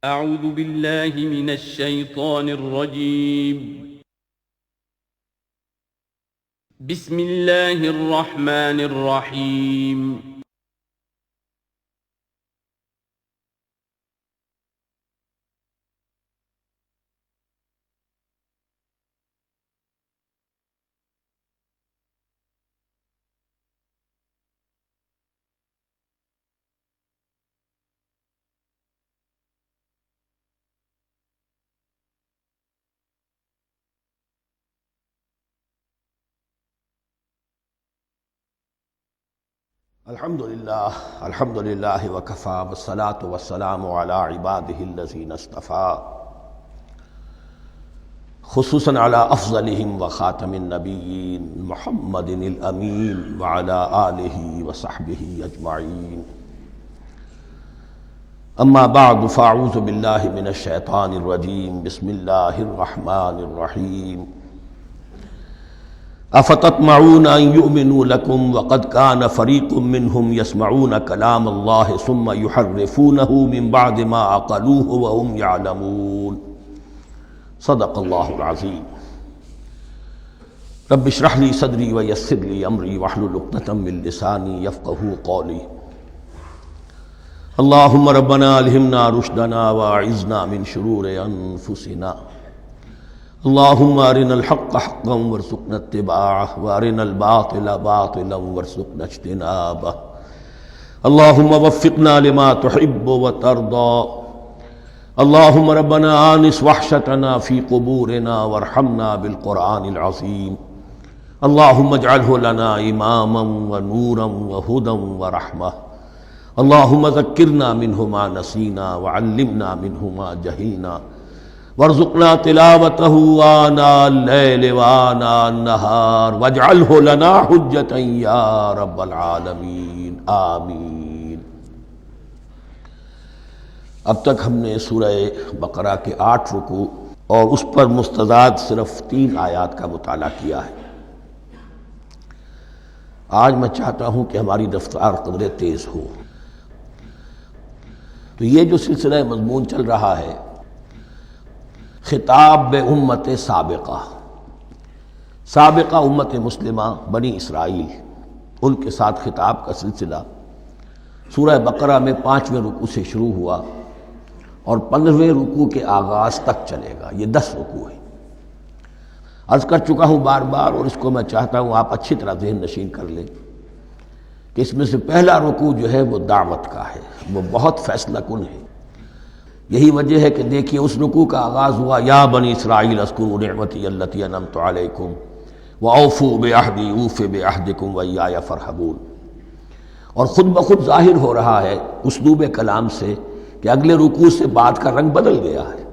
اعوذ باللہ من الشیطان الرجیم بسم اللہ الرحمن الرحیم الحمد للہ وکفی والصلاة والسلام علی عبادہ الذین اصطفی خصوصاً علی افضلہم وخاتم النبیین محمد الامین وعلی آلہ وصحبہ اجمعین اما بعد فاعوذ باللہ من الشیطان الرجیم بسم اللہ الرحمن الرحیم افتطمعون ان یؤمنوا لکم وقد کان فریق منہم یسمعون کلام اللہ ثم یحرفونہ من بعد ما عقلوہ وہم یعلمون صدق اللہ العظیم رب اشرح لی صدری ویسر لی امری واحلل عقدۃ من لسانی یفقہوا قولی اللہم ربنا الہمنا رشدنا واعذنا من شرور انفسنا اللہم ارنا الحق حقا وارزقنا اتباعہ وارنا الباطل باطلا وارزقنا اجتنابہ اللہم وفقنا لما تحب وترضى اللہم ربنا آنس وحشتنا في قبورنا وارحمنا بالقرآن العظیم اللہم اجعلہ لنا اماما ونورا وہدا ورحمہ اللہم ذکرنا منہ ما نسینا وعلمنا منہ ما جہلنا وارزقنا تلاوتہ آناء اللیل وآناء النہار واجعلہ لنا حجتا یا رب العالمین آمین۔ اب تک ہم نے سورہ بقرہ کے 8 رکوع اور اس پر مستضاد صرف 3 آیات کا مطالعہ کیا ہے۔ آج میں چاہتا ہوں کہ ہماری رفتار قدر تیز ہو۔ تو یہ جو سلسلہ مضمون چل رہا ہے خطاب بے امت سابقہ امت مسلمہ بنی اسرائیل، ان کے ساتھ خطاب کا سلسلہ سورہ بقرہ میں 5ویں رکوع سے شروع ہوا اور 15ویں رکوع کے آغاز تک چلے گا۔ یہ 10 رکوع ہیں۔ عرض کر چکا ہوں بار بار، اور اس کو میں چاہتا ہوں آپ اچھی طرح ذہن نشین کر لیں کہ اس میں سے پہلا رکوع جو ہے وہ دعوت کا ہے، وہ بہت فیصلہ کن ہے۔ یہی وجہ ہے کہ دیکھیے اس رکوع کا آغاز ہوا یا بنی اسرائیل اذکروا نعمتی التی انعمت علیکم واوفوا بعہدی اوف بعہدکم وایای فارہبون، اور خود بخود ظاہر ہو رہا ہے اسلوب کلام سے کہ اگلے رکوع سے بات کا رنگ بدل گیا ہے۔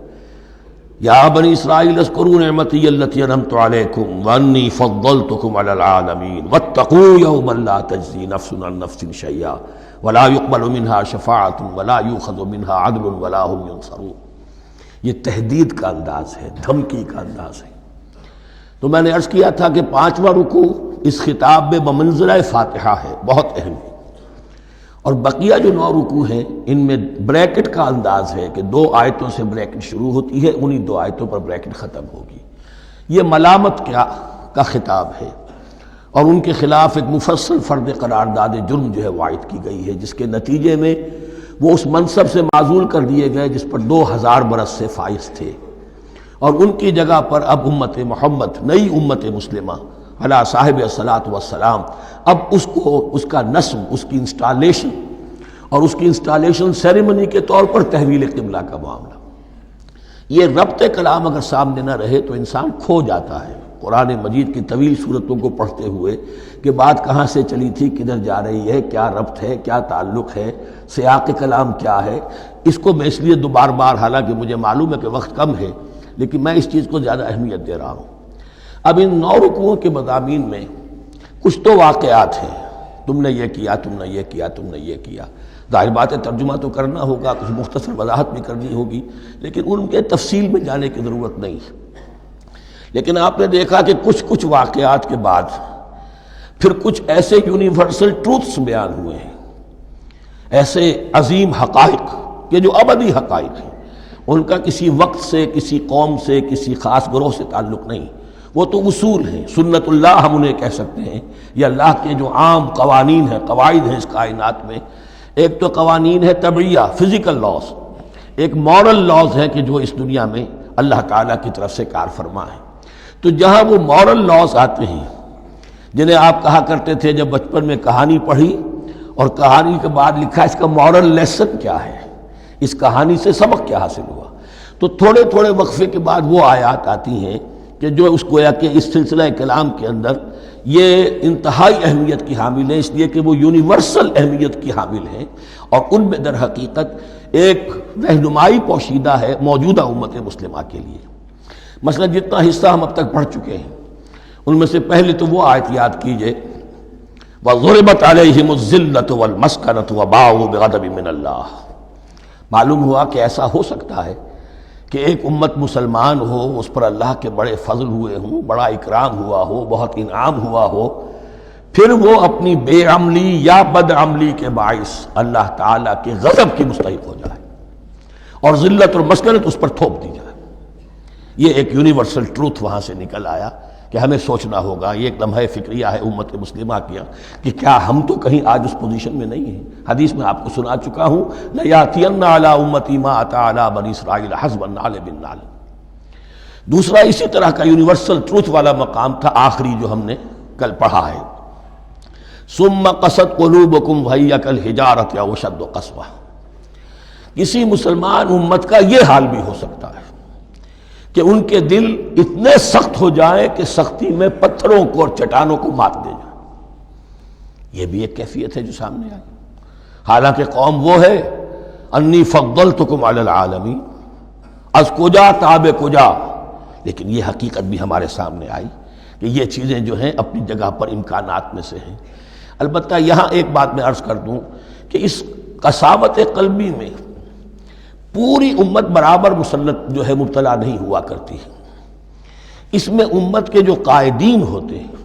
یا بنی اسرائیل اذکروا نعمتی التی انعمت علیکم وانی فضلتکم علی العالمین واتقوا یوما لا تجزی نفس عن نفس شیئا ولا يقبل منها شفاعت ولا يؤخذ منها عدل ولا هم ينصرون۔ یہ تہدید کا انداز ہے، دھمکی کا انداز ہے۔ تو میں نے عرض کیا تھا کہ 5واں رکوع اس خطاب میں بمنزلہ فاتحہ ہے، بہت اہم ہے، اور بقیہ جو 9 رکوع ہیں ان میں بریکٹ کا انداز ہے کہ 2 آیتوں سے بریکٹ شروع ہوتی ہے، انہی 2 آیتوں پر بریکٹ ختم ہوگی۔ یہ ملامت کا خطاب ہے، اور ان کے خلاف ایک مفصل فرد قرارداد جرم جو ہے وائد کی گئی ہے، جس کے نتیجے میں وہ اس منصب سے معزول کر دیے گئے جس پر 2000 برس سے فائز تھے، اور ان کی جگہ پر اب امت محمد، نئی امت مسلمہ علی صاحب الصلاۃ والسلام، اب اس کا نصب، اس کی انسٹالیشن، اور اس کی انسٹالیشن سیریمنی کے طور پر تحویل قبلہ کا معاملہ۔ یہ ربط کلام اگر سامنے نہ رہے تو انسان کھو جاتا ہے قرآن مجید کی طویل صورتوں کو پڑھتے ہوئے کہ بات کہاں سے چلی تھی، کدھر جا رہی ہے، کیا ربط ہے، کیا تعلق ہے، سیاق کلام کیا ہے۔ اس کو میں اس لیے بار بار، حالانکہ مجھے معلوم ہے کہ وقت کم ہے، لیکن میں اس چیز کو زیادہ اہمیت دے رہا ہوں۔ اب ان 9 رکوعوں کے مضامین میں کچھ تو واقعات ہیں، تم نے یہ کیا، تم نے یہ کیا، تم نے یہ کیا۔ ظاہر بات ہے ترجمہ تو کرنا ہوگا، کچھ مختصر وضاحت بھی کرنی ہوگی، لیکن ان کے تفصیل میں جانے کی ضرورت نہیں ہے۔ لیکن آپ نے دیکھا کہ کچھ واقعات کے بعد پھر کچھ ایسے یونیورسل ٹروتھس بیان ہوئے ہیں، ایسے عظیم حقائق کہ جو ابدی حقائق ہیں، ان کا کسی وقت سے، کسی قوم سے، کسی خاص گروہ سے تعلق نہیں، وہ تو اصول ہیں، سنت اللہ ہم انہیں کہہ سکتے ہیں، یا اللہ کے جو عام قوانین ہیں، قواعد ہیں اس کائنات میں۔ ایک تو قوانین ہے طبعیہ، فزیکل لاز، ایک مورل لاز ہے کہ جو اس دنیا میں اللہ تعالیٰ کی طرف سے کار فرما ہے۔ تو جہاں وہ مورل لاز آتے ہیں جنہیں آپ کہا کرتے تھے جب بچپن میں کہانی پڑھی اور کہانی کے بعد لکھا اس کا مورل لیسن کیا ہے، اس کہانی سے سبق کیا حاصل ہوا، تو تھوڑے تھوڑے وقفے کے بعد وہ آیات آتی ہیں کہ جو اس گویا کہ اس سلسلہ کلام کے اندر یہ انتہائی اہمیت کی حامل ہے، اس لیے کہ وہ یونیورسل اہمیت کی حامل ہیں، اور ان میں در حقیقت ایک رہنمائی پوشیدہ ہے موجودہ امت مسلمہ کے لیے۔ مثلا جتنا حصہ ہم اب تک پڑھ چکے ہیں ان میں سے پہلے تو وہ آیت یاد کیجئے، وَضُرِبَتْ عَلَيْهِمُ الذِّلَّةُ وَالْمَسْكَنَةُ وَبَاءُوا بِغَضَبٍ مِّنَ اللَّهِ۔ معلوم ہوا کہ ایسا ہو سکتا ہے کہ ایک امت مسلمان ہو، اس پر اللہ کے بڑے فضل ہوئے ہوں، بڑا اکرام ہوا ہو، بہت انعام ہوا ہو، پھر وہ اپنی بے عملی یا بد عملی کے باعث اللہ تعالیٰ کے غضب کی مستحق ہو جائے اور ذلت اور مسکنت اس پر تھوپ دی جائے۔ یہ ایک یونیورسل ٹروتھ وہاں سے نکل آیا کہ ہمیں سوچنا ہوگا، یہ ایک لمحہ فکریہ ہے امت مسلمہ کیا کہ کیا ہم تو کہیں آج اس پوزیشن میں نہیں ہیں۔ حدیث میں آپ کو سنا چکا ہوں، لَيَأْتِيَنَّ عَلَىٰ أُمَّتِي مَا أَتَىٰ عَلَىٰ بَنِي إِسْرَائِيلَ حَسْبَ النَّعْلِ بِالنَّعْلِ۔ دوسرا اسی طرح کا یونیورسل ٹروتھ والا مقام تھا آخری جو ہم نے کل پڑھا ہے، ثُمَّ قَسَتْ قُلُوبُكُمْ وَهِيَ كَالْحِجَارَةِ أَوْ أَشَدُّ قَسْوَةً۔ کسی مسلمان امت کا یہ حال بھی ہو سکتا ہے کہ ان کے دل اتنے سخت ہو جائیں کہ سختی میں پتھروں کو اور چٹانوں کو مات دے جائیں۔ یہ بھی ایک کیفیت ہے جو سامنے آئی، حالانکہ قوم وہ ہے انی فضلتکم علی العالمین، از کجا تاب کجا، لیکن یہ حقیقت بھی ہمارے سامنے آئی کہ یہ چیزیں جو ہیں اپنی جگہ پر امکانات میں سے ہیں۔ البتہ یہاں ایک بات میں عرض کر دوں کہ اس قساوت قلبی میں پوری امت برابر مسلط جو ہے مبتلا نہیں ہوا کرتی ہے، اس میں امت کے جو قائدین ہوتے ہیں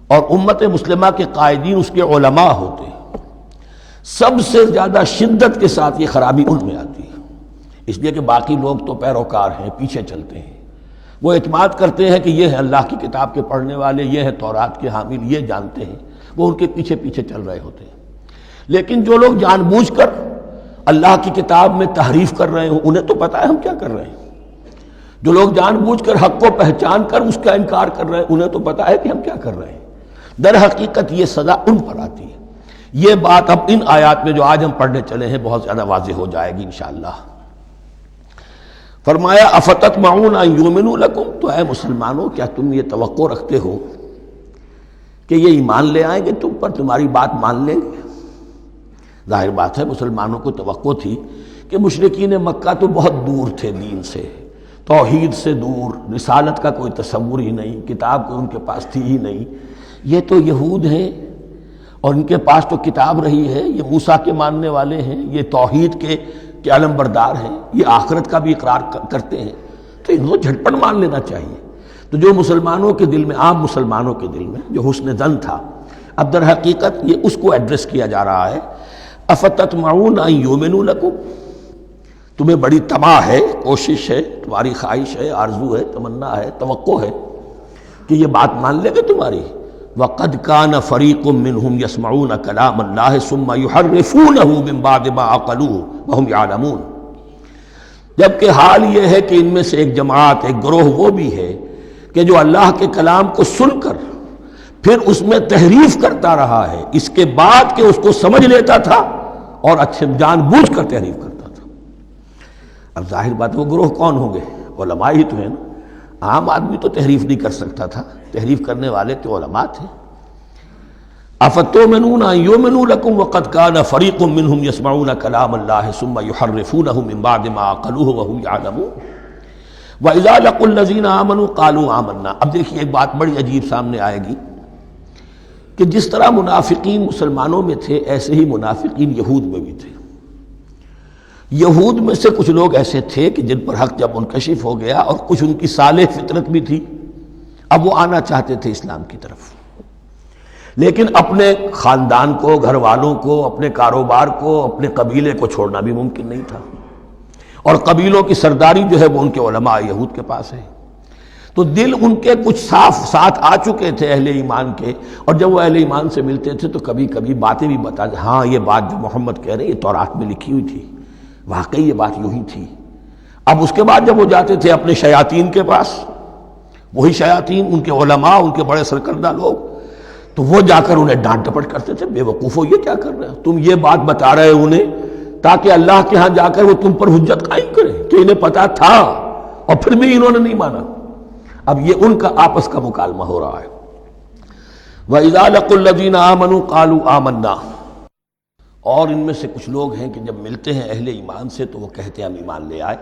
اور امت مسلمہ کے قائدین اس کے علماء ہوتے ہیں، سب سے زیادہ شدت کے ساتھ یہ خرابی ان میں آتی ہے، اس لیے کہ باقی لوگ تو پیروکار ہیں، پیچھے چلتے ہیں، وہ اعتماد کرتے ہیں کہ یہ ہے اللہ کی کتاب کے پڑھنے والے، یہ ہے تورات کے حامل، یہ جانتے ہیں، وہ ان کے پیچھے پیچھے چل رہے ہوتے ہیں۔ لیکن جو لوگ جان بوجھ کر اللہ کی کتاب میں تحریف کر رہے ہوں، انہیں تو پتہ ہے ہم کیا کر رہے ہیں۔ جو لوگ جان بوجھ کر حق کو پہچان کر اس کا انکار کر رہے ہیں، انہیں تو پتہ ہے کہ ہم کیا کر رہے ہیں۔ در حقیقت یہ سزا ان پر آتی ہے۔ یہ بات اب ان آیات میں جو آج ہم پڑھنے چلے ہیں بہت زیادہ واضح ہو جائے گی انشاءاللہ۔ فرمایا افتطمعون ان یؤمنوا لکم، تو اے مسلمانوں کیا تم یہ توقع رکھتے ہو کہ یہ ایمان لے آئیں گے تم پر، تمہاری بات مان لیں گے؟ ظاہر بات ہے مسلمانوں کو توقع تھی کہ مشرکین مکہ تو بہت دور تھے دین سے، توحید سے دور، رسالت کا کوئی تصور ہی نہیں، کتاب کوئی ان کے پاس تھی ہی نہیں۔ یہ تو یہود ہیں اور ان کے پاس تو کتاب رہی ہے، یہ موسیٰ کے ماننے والے ہیں، یہ توحید کے علم بردار ہیں، یہ آخرت کا بھی اقرار کرتے ہیں، تو انہوں جھٹپٹ مان لینا چاہیے۔ تو جو مسلمانوں کے دل میں، عام مسلمانوں کے دل میں جو حسن ظن تھا، اب در حقیقت یہ اس کو ایڈریس کیا جا رہا ہے، افتطمعون ان یؤمنوا لکم، تمہیں بڑی طمع ہے، کوشش ہے، تمہاری خواہش ہے، آرزو ہے، تمنا ہے، توقع ہے کہ یہ بات مان لے گے تمہاری۔ وَقَدْ كَانَ فَرِيقٌ مِّنْهُمْ يَسْمَعُونَ كَلَامَ اللَّهِ ثُمَّ يُحَرِّفُونَهُ مِن بَعْدِ مَا عَقَلُوهُ وَهُمْ يَعْلَمُونَ، جبکہ حال یہ ہے کہ ان میں سے ایک جماعت، ایک گروہ وہ بھی ہے کہ جو اللہ کے کلام کو سن کر پھر اس میں تحریف کرتا رہا ہے، اس کے بعد کہ اس کو سمجھ لیتا تھا اور اچھے جان بوجھ کر تحریف کرتا تھا۔ اب ظاہر بات وہ گروہ کون ہوں گے؟ علماء ہی تو ہیں نا، عام آدمی تو تحریف نہیں کر سکتا تھا، تحریف کرنے والے تو علماء تھے۔ افتؤمنون ان یؤمنوا لکم وقد کان فریق منهم یسمعون کلام اللہ ثم یحرفونہ من بعد ما عقلوہ وهم یعلمون واذا لقوا الذین آمنوا قالوا آمنا۔ اب دیکھیے ایک بات بڑی عجیب سامنے آئے گی کہ جس طرح منافقین مسلمانوں میں تھے ایسے ہی منافقین یہود میں بھی تھے۔ یہود میں سے کچھ لوگ ایسے تھے کہ جن پر حق جب منکشف ہو گیا اور کچھ ان کی صالح فطرت بھی تھی، اب وہ آنا چاہتے تھے اسلام کی طرف، لیکن اپنے خاندان کو، گھر والوں کو، اپنے کاروبار کو، اپنے قبیلے کو چھوڑنا بھی ممکن نہیں تھا۔ اور قبیلوں کی سرداری جو ہے وہ ان کے علماء یہود کے پاس ہے۔ تو دل ان کے کچھ صاف ساتھ آ چکے تھے اہل ایمان کے، اور جب وہ اہل ایمان سے ملتے تھے تو کبھی کبھی باتیں بھی بتا، ہاں یہ بات جو محمد کہہ رہے ہیں یہ تورات میں لکھی ہوئی تھی، واقعی یہ بات یوں ہی تھی۔ اب اس کے بعد جب وہ جاتے تھے اپنے شیاطین کے پاس، وہی شیاطین ان کے علماء، ان کے بڑے سرکردہ لوگ، تو وہ جا کر انہیں ڈانٹ ڈپٹ کرتے تھے، بے وقوفو یہ کیا کر رہے ہو، تم یہ بات بتا رہے ہو انہیں تاکہ اللہ کے ہاں جا کر وہ تم پر حجت قائم کرے کہ انہیں پتا تھا اور پھر بھی انہوں نے نہیں مانا۔ اب یہ ان کا آپس کا مکالمہ ہو رہا ہے۔ وَإِذَا لَقُوا الَّذِينَ آمَنُوا قَالُوا آمَنَّا، اور ان میں سے کچھ لوگ ہیں کہ جب ملتے ہیں اہل ایمان سے تو وہ کہتے ہیں ہم ایمان لے آئے۔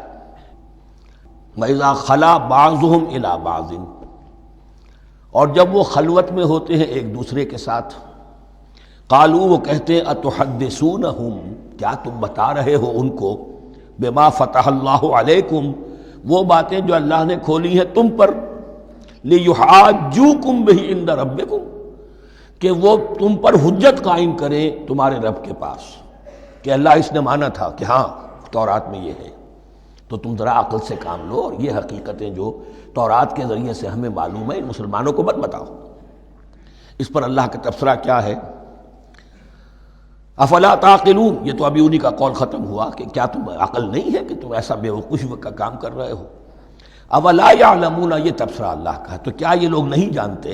وَإِذَا خَلَا بَعْضُهُمْ إِلَىٰ بَعْضٍ، اور جب وہ خلوت میں ہوتے ہیں ایک دوسرے کے ساتھ، قالوا وہ کہتے ہیں اتحدثونہم، کیا تم بتا رہے ہو ان کو، بما فتح اللہ علیکم، وہ باتیں جو اللہ نے کھولی ہیں تم پر، لیحاجوکم بہ عند ربکم، کہ وہ تم پر حجت قائم کریں تمہارے رب کے پاس، کہ اللہ اس نے مانا تھا کہ ہاں تورات میں یہ ہے، تو تم ذرا عقل سے کام لو، اور یہ حقیقتیں جو تورات کے ذریعے سے ہمیں معلوم ہے ان مسلمانوں کو مت بتاؤ۔ اس پر اللہ کا تبصرہ کیا ہے؟ افلا تعقلون، یہ تو ابھی انہی کا قول ختم ہوا کہ کیا تم عقل نہیں ہے کہ تم ایسا بے وقوفی کا کام کر رہے ہو۔ اولا یعلمون، یہ تبصرہ اللہ کا ہے، تو کیا یہ لوگ نہیں جانتے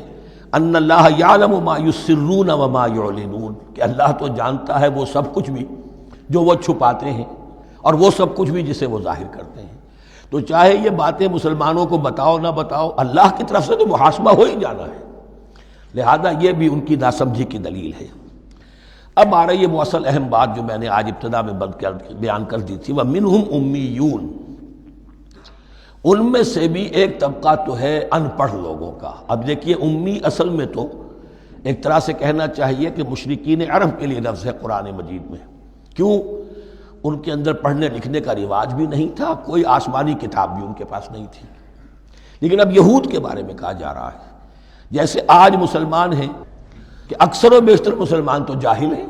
ان اللہ یعلم ما یسرون وما یعلنون، کہ اللہ تو جانتا ہے وہ سب کچھ بھی جو وہ چھپاتے ہیں اور وہ سب کچھ بھی جسے وہ ظاہر کرتے ہیں۔ تو چاہے یہ باتیں مسلمانوں کو بتاؤ نہ بتاؤ، اللہ کی طرف سے تو محاسبہ ہو ہی جانا ہے، لہذا یہ بھی ان کی ناسمجھی کی دلیل ہے۔ اب آ رہی ہے وہ اصل اہم بات جو میں نے آج ابتدا میں بیان کر دی تھی، وَمِنْهُمْ أُمِّيُّونَ، ان میں سے بھی ایک طبقہ تو ہے ان پڑھ لوگوں کا۔ اب دیکھیے امی اصل میں تو ایک طرح سے کہنا چاہیے کہ مشرکین عرب کے لیے لفظ ہے قرآن مجید میں، کیوں؟ ان کے اندر پڑھنے لکھنے کا رواج بھی نہیں تھا، کوئی آسمانی کتاب بھی ان کے پاس نہیں تھی۔ لیکن اب یہود کے بارے میں کہا جا رہا ہے، جیسے آج مسلمان ہیں کہ اکثر و بیشتر مسلمان تو جاہل ہیں،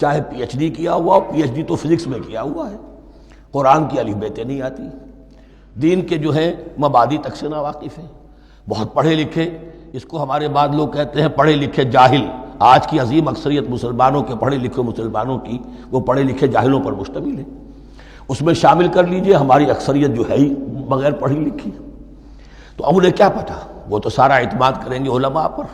چاہے پی ایچ ڈی کیا ہوا ہو، پی ایچ ڈی تو فزکس میں کیا ہوا ہے، قرآن کی الف بیتیں نہیں آتی، دین کے جو ہیں مبادی تک سے ناواقف ہیں، بہت پڑھے لکھے، اس کو ہمارے بعد لوگ کہتے ہیں پڑھے لکھے جاہل۔ آج کی عظیم اکثریت مسلمانوں کے، پڑھے لکھے مسلمانوں کی، وہ پڑھے لکھے جاہلوں پر مشتمل ہے۔ اس میں شامل کر لیجئے ہماری اکثریت جو ہے ہی بغیر پڑھی لکھی، تو اب انہیں کیا پتہ، وہ تو سارا اعتماد کریں گے علماء پر،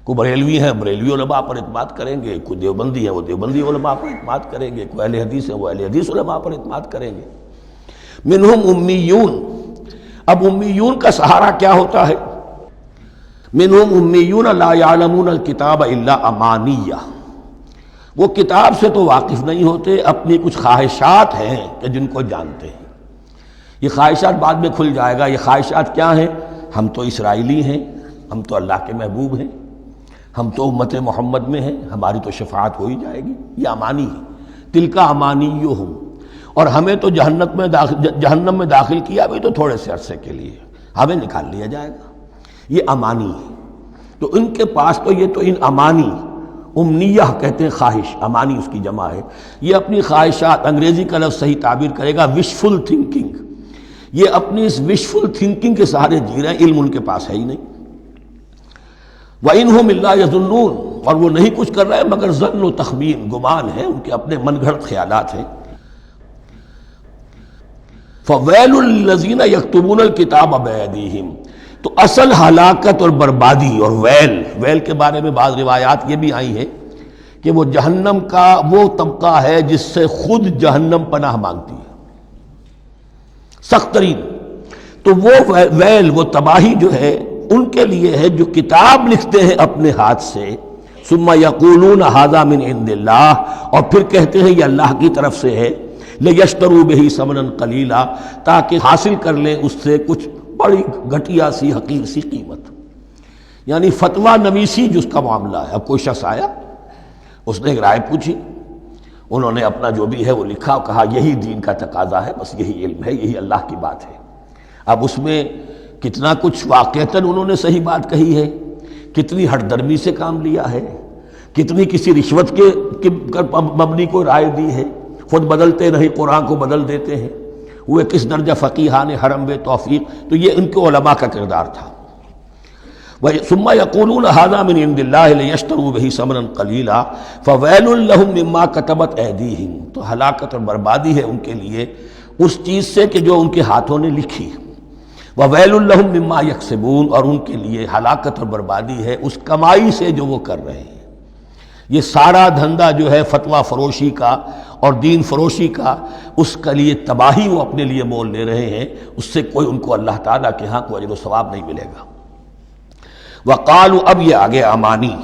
کوئی بریلوی ہیں بریلوی علماء پر اعتماد کریں گے، کوئی دیوبندی ہیں وہ دیوبندی علماء پر اعتماد کریں گے، کوئی اہل حدیث ہیں وہ اہل حدیث علماء پر اعتماد کریں گے۔ منہم امیون، اب امیون کا سہارا کیا ہوتا ہے؟ منہم امیون لا یعلمون الکتاب الا امانیہ، وہ کتاب سے تو واقف نہیں ہوتے، اپنی کچھ خواہشات ہیں کہ جن کو جانتے ہیں۔ یہ خواہشات بعد میں کھل جائے گا، یہ خواہشات کیا ہیں؟ ہم تو اسرائیلی ہیں، ہم تو اللہ کے محبوب ہیں، ہم تو امت محمد میں ہیں، ہماری تو شفاعت ہو ہی جائے گی، یہ امانی ہے۔ تلک امانیہم، اور ہمیں تو جہنم میں داخل کیا بھی تو تھوڑے سے عرصے کے لیے، ہمیں نکال لیا جائے گا، یہ امانی ہے۔ تو ان کے پاس تو یہ تو ان امانی، امنیہ کہتے ہیں خواہش، امانی اس کی جمع ہے، یہ اپنی خواہشات، انگریزی کا لفظ صحیح تعبیر کرے گا وشفل تھنکنگ، یہ اپنی اس وشفل تھنکنگ کے سہارے جی رہے ہیں، علم ان کے پاس ہے ہی نہیں۔ وَإِنْهُمْ إِلَّا يَظُنُّونَ، اور وہ نہیں کچھ کر رہے مگر ظن و تخمین، گمان ہے، ان کے اپنے من گھڑت خیالات ہیں۔ فَوَيْلٌ لِّلَّذِينَ يَكْتُبُونَ الْكِتَابَ بِأَيْدِيهِمْ، تو اصل ہلاکت اور بربادی اور ویل کے بارے میں بعض روایات یہ بھی آئی ہیں کہ وہ جہنم کا وہ طبقہ ہے جس سے خود جہنم پناہ مانگتی ہے، سخت ترین۔ تو وہ ویل، وہ تباہی جو ہے ان کے لیے ہے جو کتاب لکھتے ہیں اپنے ہاتھ سے، ثم یقولون ھذا من عند اللہ، اور پھر کہتے ہیں یہ اللہ کی طرف سے ہے، لیشتروا بہ ثمنا قلیلا، تاکہ حاصل کر لیں اس سے کچھ بڑی گھٹیا سی حقیر سی قیمت، یعنی فتویٰ نویسی جس کا معاملہ ہے۔ اب کوئی شخص آیا، اس نے ایک رائے پوچھی، انہوں نے اپنا جو بھی ہے وہ لکھا اور کہا یہی دین کا تقاضا ہے، بس یہی علم ہے، یہی اللہ کی بات ہے۔ اب اس میں کتنا کچھ واقعتاً انہوں نے صحیح بات کہی ہے، کتنی ہٹ درمی سے کام لیا ہے، کتنی کسی رشوت کے مبنی کو رائے دی ہے، خود بدلتے نہیں قرآن کو بدل دیتے ہیں، ہوئے کس درجہ فقیہان حرم بے توفیق، تو یہ ان کے علماء کا کردار تھا۔ ثم یقولون ھذا من عند اللہ لیشتروا بہ ثمنا قلیلا فویل لہم مما کتبت ایدیہم، تو ہلاکت اور بربادی ہے ان کے لیے اس چیز سے کہ جو ان کے ہاتھوں نے لکھی، وویل لہم مما یکسبون، اور ان کے لیے ہلاکت اور بربادی ہے اس کمائی سے جو وہ کر رہے ہیں۔ یہ سارا دھندا جو ہے فتویٰ فروشی کا اور دین فروشی کا، اس کے لیے تباہی وہ اپنے لیے مول لے رہے ہیں، اس سے کوئی ان کو اللہ تعالیٰ کے ہاں کوئی اجر و ثواب نہیں ملے گا۔ وقالوا، اب یہ آگے امانی،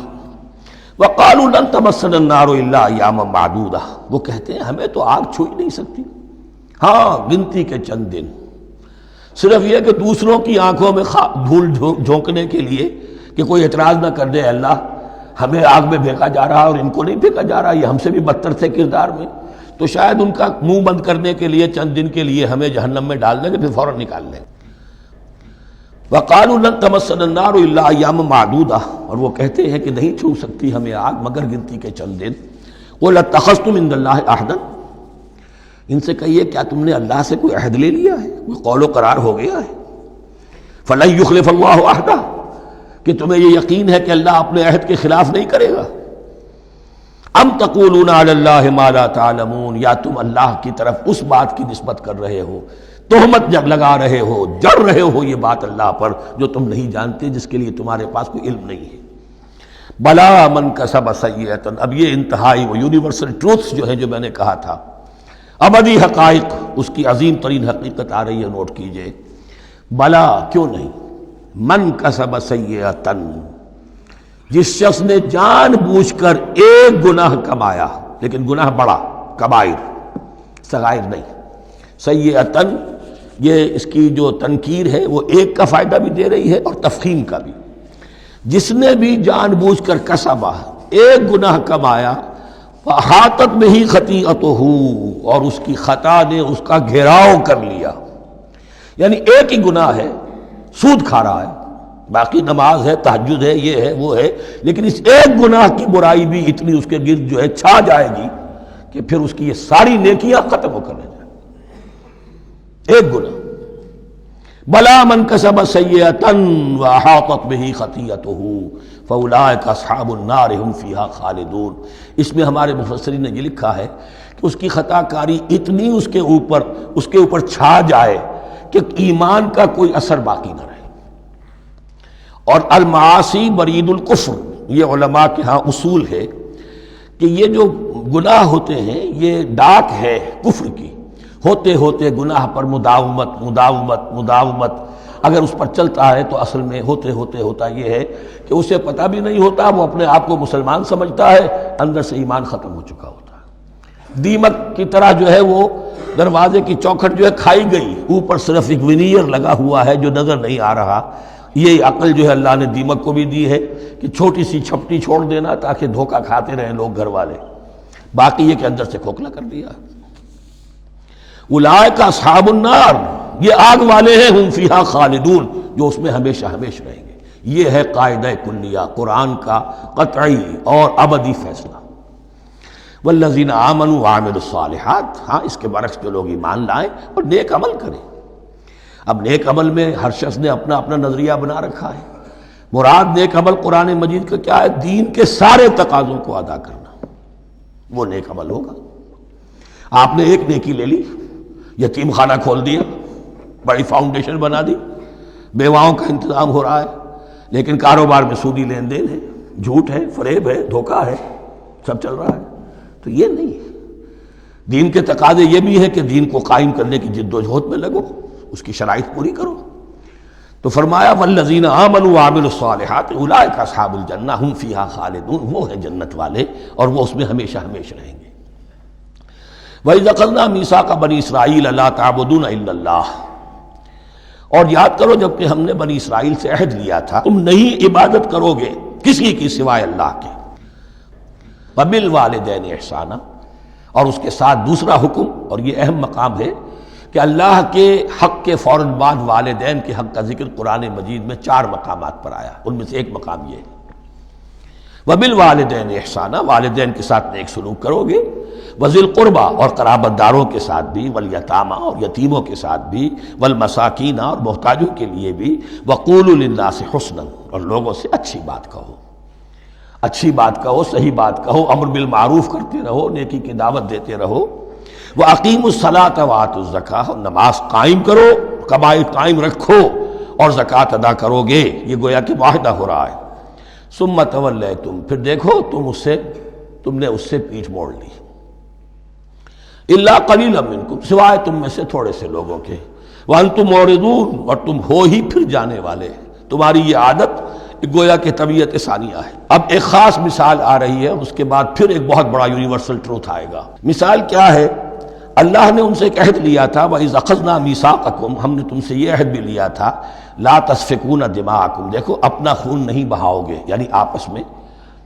وقالوا لن تمسنا النار الا ایاما معدودہ، وہ کہتے ہیں ہمیں تو آگ چھو ہی نہیں سکتی، ہاں گنتی کے چند دن، صرف یہ کہ دوسروں کی آنکھوں میں دھول جھونکنے کے لیے کہ کوئی اعتراض نہ کر دے، اللہ ہمیں آگ میں پھینکا جا رہا اور ان کو نہیں پھینکا جا رہا، یہ ہم سے بھی بدتر تھے کردار میں، تو شاید ان کا منہ بند کرنے کے لیے چند دن کے لیے ہمیں جہنم میں ڈال دیں گے، پھر فوراً نکال لیں۔ وقالوا لن تمسنا النار الا ایاما معدودہ، اور وہ کہتے ہیں کہ نہیں چھو سکتی ہمیں آگ مگر گنتی کے چند دن۔ قل اتخذتم عند اللہ عہدا، ان سے کہیے کیا تم نے اللہ سے کوئی عہد لے لیا ہے، کوئی قول و قرار ہو گیا ہے؟ فلن یخلف اللہ عہدہ، کہ تمہیں یہ یقین ہے کہ اللہ اپنے عہد کے خلاف نہیں کرے گا؟ ام تقولون علی اللہ ما لا تعلمون، یا تم اللہ کی طرف اس بات کی نسبت کر رہے ہو، تہمت جب لگا رہے ہو، جڑ رہے ہو یہ بات اللہ پر جو تم نہیں جانتے، جس کے لیے تمہارے پاس کوئی علم نہیں ہے۔ بلا من کسب سیئۃ، اب یہ انتہائی وہ یونیورسل ٹروتھس جو ہیں جو میں نے کہا تھا، ابدی حقائق، اس کی عظیم ترین حقیقت آ رہی ہے، نوٹ کیجئے۔ بلا، کیوں نہیں، من کسب سیئۃ، جس شخص نے جان بوجھ کر ایک گناہ کمایا، لیکن گناہ بڑا، کبائر، صغائر نہیں، سیئۃ، یہ اس کی جو تنکیر ہے وہ ایک کا فائدہ بھی دے رہی ہے اور تفخیم کا بھی۔ جس نے بھی جان بوجھ کر کسبا، ایک گناہ کمایا، فاحاطت بہ خطیئتہ، اور اس کی خطا نے اس کا گھیراؤ کر لیا، یعنی ایک ہی گناہ ہے، سود کھا رہا ہے، باقی نماز ہے، تہجد ہے، یہ ہے وہ ہے، لیکن اس ایک گناہ کی برائی بھی اتنی اس کے گرد جو ہے چھا جائے گی کہ پھر اس کی یہ ساری نیکیاں ختم ہو کر رہ جائیں، ایک گناہ۔ بلا من کسب سیئۃ واحاطت بہ خطیئتہ فاولئک اصحاب النار هم فیہا خالدون، اس میں ہمارے مفسرین نے یہ لکھا ہے کہ اس کی خطا کاری اتنی اس کے اوپر چھا جائے کہ ایمان کا کوئی اثر باقی نہ رہے۔ اور المعاصی برید الکفر، یہ علماء کے ہاں اصول ہے کہ یہ جو گناہ ہوتے ہیں یہ ڈاک ہے کفر کی، ہوتے ہوتے گناہ پر مداومت اگر اس پر چلتا ہے تو اصل میں ہوتے ہوتے ہوتا یہ ہے کہ اسے پتہ بھی نہیں ہوتا، وہ اپنے آپ کو مسلمان سمجھتا ہے، اندر سے ایمان ختم ہو چکا ہوتا ہے۔ دیمک کی طرح جو ہے وہ دروازے کی چوکھٹ جو ہے کھائی گئی، اوپر صرف ایک ونیئر لگا ہوا ہے جو نظر نہیں آ رہا۔ یہ عقل جو ہے اللہ نے دیمک کو بھی دی ہے کہ چھوٹی سی چھپٹی چھوڑ دینا تاکہ دھوکہ کھاتے رہیں لوگ گھر والے، باقی یہ کہ اندر سے کھوکھلا کر دیا۔ اولئک اصحاب النار، یہ آگ والے ہیں، ہم فیہا خالدون، جو اس میں ہمیشہ ہمیشہ رہیں گے۔ یہ ہے قاعدہ کلیہ، قرآن کا قطعی اور ابدی فیصلہ۔ والذین آمنوا وعملوا الصالحات، ہاں اس کے برعکس جو لوگ ایمان لائیں اور نیک عمل کریں۔ اب نیک عمل میں ہر شخص نے اپنا اپنا نظریہ بنا رکھا ہے۔ مراد نیک عمل قرآن مجید کا کیا ہے؟ دین کے سارے تقاضوں کو ادا کرنا، وہ نیک عمل ہوگا۔ آپ نے ایک نیکی لے لی، یتیم خانہ کھول دیا، بڑی فاؤنڈیشن بنا دی، بیواؤں کا انتظام ہو رہا ہے، لیکن کاروبار میں سودی لین دین ہے، جھوٹ ہے، فریب ہے، دھوکہ ہے، سب چل رہا ہے، تو یہ نہیں ہے۔ دین کے تقاضے یہ بھی ہے کہ دین کو قائم کرنے کی جد و جہد میں لگو، اس کی شرائط پوری کرو۔ تو فرمایا والذین آمنوا وعملوا الصالحات اولئک اصحاب الجنہ ھم فیہا خالدون، وہ ہیں جنت والے اور وہ اس میں ہمیشہ ہمیشہ رہیں گے۔ وَإِذْ أَخَذْنَا مِيثَاقَ بَنِي إِسْرَائِيلَ لَا تَعْبُدُونَ إِلَّا اللَّهَ، اور یاد کرو جب کہ ہم نے بنی اسرائیل سے عہد لیا تھا تم نہیں عبادت کرو گے کسی کی سوائے اللہ کے۔ وَبِالْوَالِدَيْنِ إِحْسَانًا، اور اس کے ساتھ دوسرا حکم، اور یہ اہم مقام ہے کہ اللہ کے حق کے فوراً بعد والدین کے حق کا ذکر قرآن مجید میں 4 مقامات پر آیا، ان میں سے ایک مقام یہ ہے۔ وبالوالدین احسانا، والدین کے ساتھ نیک سلوک کرو گے، وذی القربیٰ اور قرابت داروں کے ساتھ بھی، والیتامیٰ اور یتیموں کے ساتھ بھی، والمساکین اور محتاجوں کے لیے بھی، وقولوا للناس حسنا اور لوگوں سے اچھی بات کہو، اچھی بات کہو، صحیح بات کہو، امر بالمعروف کرتے رہو، نیکی کی دعوت دیتے رہو، وَأَقِیمُوا الصَّلَاةَ وَآتُوا الزَّکَاۃَ اور نماز قائم کرو، قائم رکھو اور زکوٰۃ ادا کرو گے، یہ گویا کہ معاہدہ ہو رہا ہے۔ ثم تولیتم، پھر دیکھو تم نے اس سے پیٹھ موڑ لی، الا قلیلا منکم، سوائے تم میں سے تھوڑے سے لوگوں کے، وانتم معرضون اور تم ہو ہی پھر جانے والے، تمہاری یہ عادت گویا کہ طبیعت ثانیہ ہے۔ اب ایک خاص مثال آ رہی ہے، اس کے بعد پھر ایک بہت بڑا یونیورسل ٹروتھ آئے گا۔ مثال کیا ہے؟ اللہ نے ان سے ایک عہد لیا تھا، وَإِذْ أَخَذْنَا مِيثَاقَكُمْ، ہم نے تم سے یہ عہد بھی لیا تھا، لا تسفکون دماءکم، دیکھو اپنا خون نہیں بہاؤ گے، یعنی آپس میں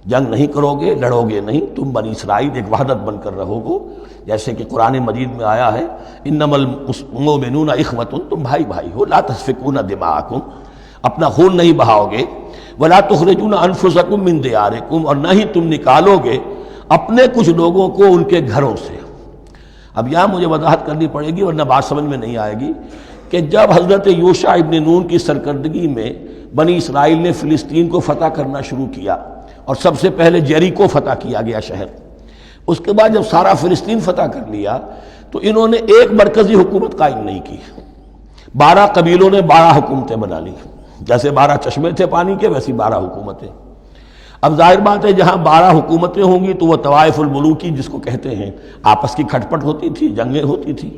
جنگ نہیں کرو گے، لڑو گے نہیں، تم بنی اسرائیل ایک وحدت بن کر رہو گے، جیسے کہ قرآن مجید میں آیا ہے انما المؤمنون اخوۃ، تم بھائی بھائی ہو، لا تسفکون دماءکم، اپنا خون نہیں بہاؤ گے، ولا تخرجون انفسکم من دیارکم، اور نہ ہی تم نکالو گے اپنے کچھ لوگوں کو ان کے گھروں سے۔ اب یہاں مجھے وضاحت کرنی پڑے گی ورنہ بات سمجھ میں نہیں آئے گی کہ جب حضرت یوشع ابن نون کی سرکردگی میں بنی اسرائیل نے فلسطین کو فتح کرنا شروع کیا، اور سب سے پہلے جیریکو فتح کیا گیا شہر، اس کے بعد جب سارا فلسطین فتح کر لیا تو انہوں نے ایک مرکزی حکومت قائم نہیں کی، 12 قبیلوں نے 12 حکومتیں بنا لی، جیسے 12 چشمے تھے پانی کے ویسی 12 حکومتیں۔ اب ظاہر بات ہے جہاں 12 حکومتیں ہوں گی تو وہ طوائف الملوکی جس کو کہتے ہیں، آپس کی کھٹ پٹ ہوتی تھی، جنگیں ہوتی تھی،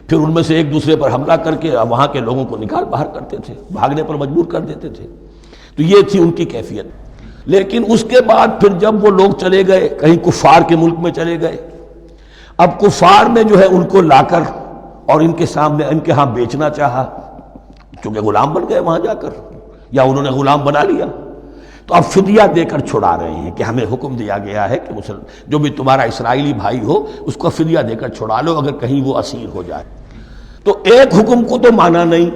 پھر ان میں سے ایک دوسرے پر حملہ کر کے وہاں کے لوگوں کو نکال باہر کرتے تھے، بھاگنے پر مجبور کر دیتے تھے، تو یہ تھی ان کی کیفیت۔ لیکن اس کے بعد پھر جب وہ لوگ چلے گئے کہیں کفار کے ملک میں چلے گئے، اب کفار نے جو ہے ان کو لا کر اور ان کے سامنے ان کے ہاں بیچنا چاہا، چونکہ غلام بن گئے وہاں جا کر، یا انہوں نے غلام بنا لیا، تو اب فدیہ دے کر چھڑا رہے ہیں کہ ہمیں حکم دیا گیا ہے کہ جو بھی تمہارا اسرائیلی بھائی ہو اس کو فدیہ دے کر چھڑا لو اگر کہیں وہ اسیر ہو جائے۔ تو ایک حکم کو تو مانا نہیں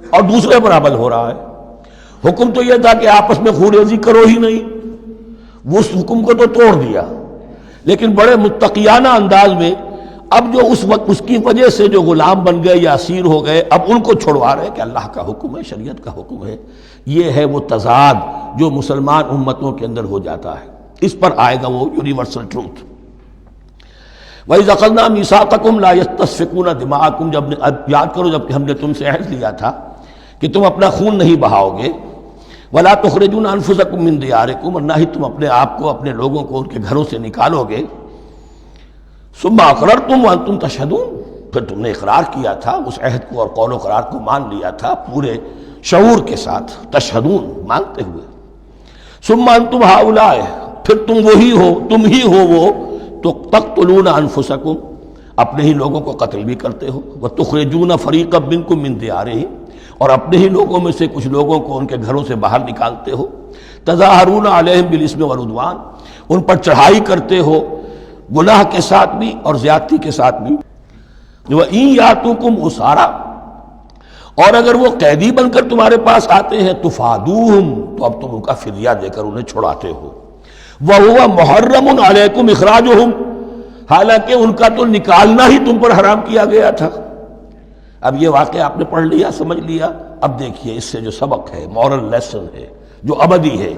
اور دوسرے پر عمل ہو رہا ہے۔ حکم تو یہ تھا کہ آپس میں خون ریزی کرو ہی نہیں، وہ اس حکم کو تو توڑ دیا، لیکن بڑے متقیانہ انداز میں اب جو اس وقت اس کی وجہ سے جو غلام بن گئے یا اسیر ہو گئے اب ان کو چھڑوا رہے کہ اللہ کا حکم ہے، شریعت کا حکم ہے۔ یہ ہے وہ تضاد جو مسلمان امتوں کے اندر ہو جاتا ہے، اس پر آئے گا وہ یونیورسل ٹروتھ۔ وَإِذْ أَخَذْنَا مِيثَاقَكُمْ لَا يَسْتَسْفِكُونَ دِمَاءَكُمْ، جب یاد کرو جب کہ ہم نے تم سے عہد لیا تھا کہ تم اپنا خون نہیں بہاؤ گے، وَلَا تُخْرِجُونَ أَنفُسَكُم مِّن دِيَارِكُمْ، اور نہ ہی تم اپنے آپ کو اپنے لوگوں کو ان کے گھروں سے نکالو گے، ثُمَّ أَقْرَرْتُمْ وَأَنْتُمْ تَشْهَدُونَ، پھر تم نے اقرار کیا تھا اس عہد کو اور قول و قرار کو مان لیا تھا پورے شعور کے ساتھ، تشہدون مانتے ہوئے، ثم انتم ہؤلاء، پھر تم وہی ہو، تم ہی ہو وہ تو تقتلون انفسکم، اپنے ہی لوگوں کو قتل بھی کرتے ہو، وتخرجون فریقا منکم من دیارہم، اور اپنے ہی لوگوں میں سے کچھ لوگوں کو ان کے گھروں سے باہر نکالتے ہو، تظاہرون علیہم بالاسم والعدوان، ان پر چڑھائی کرتے ہو گناہ کے ساتھ بھی اور زیادتی کے ساتھ بھی، وَإِن یاتوکم اسارا، اور اگر وہ قیدی بن کر تمہارے پاس آتے ہیں تفادوہم، تو اب تم ان کا فدیہ دے کر انہیں چھڑاتے ہو، وَهُوَ مُحَرَّمٌ عَلَيْكُمْ إِخْرَاجُهُمْ، حالانکہ ان کا تو نکالنا ہی تم پر حرام کیا گیا تھا۔ اب یہ واقعہ آپ نے پڑھ لیا، سمجھ لیا، اب دیکھیے اس سے جو سبق ہے، مورل لیسن ہے جو ابدی ہے،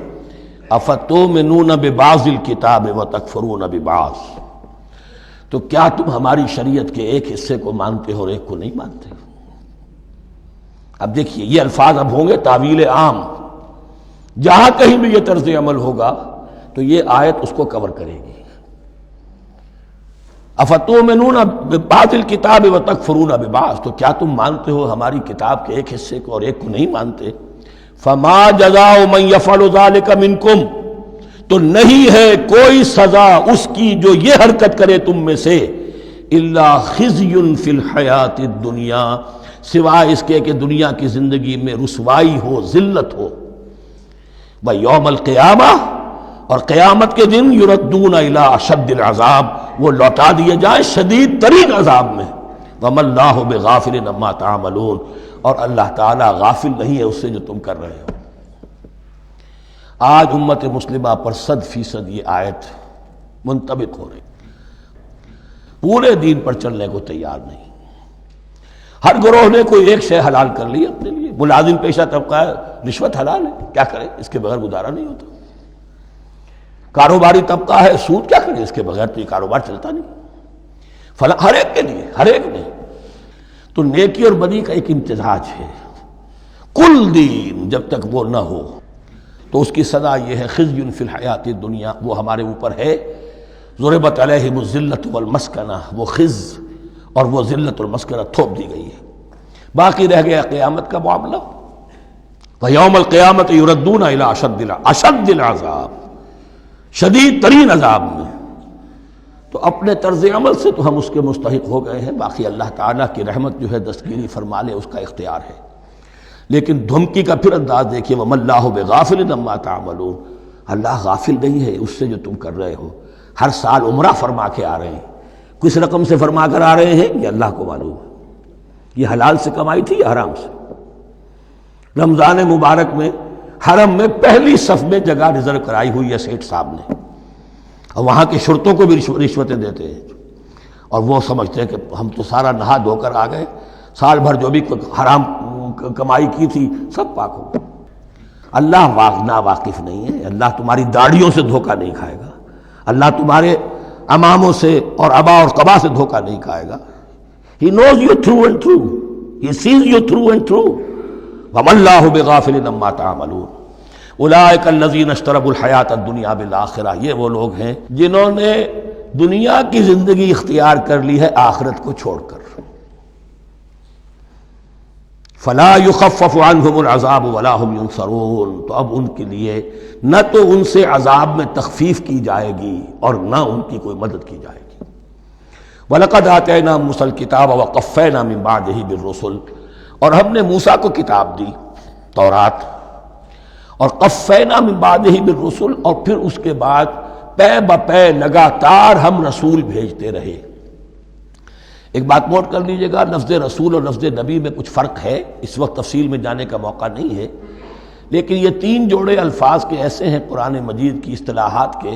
أَفَتُؤْمِنُونَ بِبَعْضِ الْكِتَابِ وَتَكْفُرُونَ بِبَعْضٍ، تو کیا تم ہماری شریعت کے ایک حصے کو مانتے ہو اور ایک کو نہیں مانتے؟ اب دیکھیے یہ الفاظ اب ہوں گے تعویل عام، جہاں کہیں بھی یہ طرز عمل ہوگا تو یہ آیت اس کو کور کرے گی۔ افتؤمنون ببعض الکتاب وتکفرون ببعض، تو کیا تم مانتے ہو ہماری کتاب کے ایک حصے کو اور ایک کو نہیں مانتے؟ فما جزاء من یفعل ذلک منکم، تو نہیں ہے کوئی سزا اس کی جو یہ حرکت کرے تم میں سے، الا خزی فی الحیات الدنیا، سوائے اس کے کہ دنیا کی زندگی میں رسوائی ہو، ذلت ہو، ویوم القیامہ، اور قیامت کے دن یردون الی اشد العذاب، وہ لوٹا دیے جائیں شدید ترین عذاب میں، وما اللہ بغافل عما تعملون، اور اللہ تعالیٰ غافل نہیں ہے اس سے جو تم کر رہے ہو۔ آج امت مسلمہ پر 100% یہ آیت منطبق ہو رہی، پورے دین پر چلنے کو تیار نہیں۔ ہر گروہ نے کوئی ایک شے حلال کر لی اپنے لیے۔ ملازم پیشہ طبقہ ہے، رشوت حلال ہے، کیا کرے، اس کے بغیر گزارا نہیں ہوتا۔ کاروباری طبقہ ہے، سود، کیا کرے، اس کے بغیر تو یہ کاروبار چلتا نہیں۔ فلاں ہر ایک کے لیے، ہر ایک نے تو نیکی اور بدی کا ایک امتزاج ہے۔ کل دین جب تک وہ نہ ہو تو اس کی سزا یہ ہے خزی فی الحیات الدنیا، وہ ہمارے اوپر ہے۔ ضربت علیہم الذلۃ والمسکنہ، وہ خز اور وہ ذلت اور مسکنہ تھوپ دی گئی ہے۔ باقی رہ گیا قیامت کا معاملہ، وَيَوْمَ الْقِيَامَةِ يُرَدُّونَ إِلَىٰ أَشَدِّ الْعَذَابِ، شدید ترین عذاب میں۔ تو اپنے طرز عمل سے تو ہم اس کے مستحق ہو گئے ہیں، باقی اللہ تعالیٰ کی رحمت جو ہے دستگیری فرما لے، اس کا اختیار ہے۔ لیکن دھمکی کا پھر انداز دیکھیے، وَمَا اللَّهُ بِغَافِلٍ عَمَّا تَعْمَلُونَ، اللہ غافل نہیں ہے اس سے جو تم کر رہے ہو۔ ہر سال عمرہ فرما کے آ رہے ہیں، کس رقم سے فرما کر آ رہے ہیں یہ اللہ کو معلوم ہے، یہ حلال سے کمائی تھی یا حرام سے۔ رمضان مبارک میں حرم میں پہلی صف میں جگہ ریزرو کرائی ہوئی ہے سیٹھ صاحب نے، اور وہاں کے شرطوں کو بھی رشوتیں دیتے ہیں، اور وہ سمجھتے ہیں کہ ہم تو سارا نہا دھو کر آ گئے، سال بھر جو بھی حرام کمائی کی تھی سب پاک ہو گئی۔ اللہ نا واقف نہیں ہے، اللہ تمہاری داڑھیوں سے دھوکہ نہیں کھائے گا، اللہ تمہارے اماموں سے اور ابا اور قبا سے دھوکہ نہیں کھائے گا۔ He knows you through and through. He sees you through and through. وَمَا اللَّهُ بِغَافِلٍ عَمَّا تَعْمَلُونَ أُولَٰئِكَ الَّذِينَ اشْتَرَوُا الْحَيَاةَ الدُّنْيَا بِالْآخِرَةِ، یہ وہ لوگ ہیں جنہوں نے دنیا کی زندگی اختیار کر لی ہے آخرت کو چھوڑ کر۔ فَلَا يُخَفَّفُ عَنْهُمُ الْعَذَابُ وَلَا هُمْ يُنصَرُونَ، تو اب ان کے لیے نہ تو ان سے عذاب میں تخفیف کی جائے گی اور نہ ان کی کوئی مدد کی جائے گی۔ وَلَقَدْ آتَيْنَا مُوسَى الْكِتَابَ وَقَفَّيْنَا مِن بَعْدِهِ بِالرُّسُلِ، اور ہم نے موسیٰ کو کتاب دی تورات، اور قفینا من بعدہ بالرسل، اور پھر اس کے بعد پے بپے لگاتار ہم رسول بھیجتے رہے۔ ایک بات نوٹ کر لیجئے گا، لفظ رسول اور لفظ نبی میں کچھ فرق ہے، اس وقت تفصیل میں جانے کا موقع نہیں ہے، لیکن یہ تین جوڑے الفاظ کے ایسے ہیں قرآن مجید کی اصطلاحات کے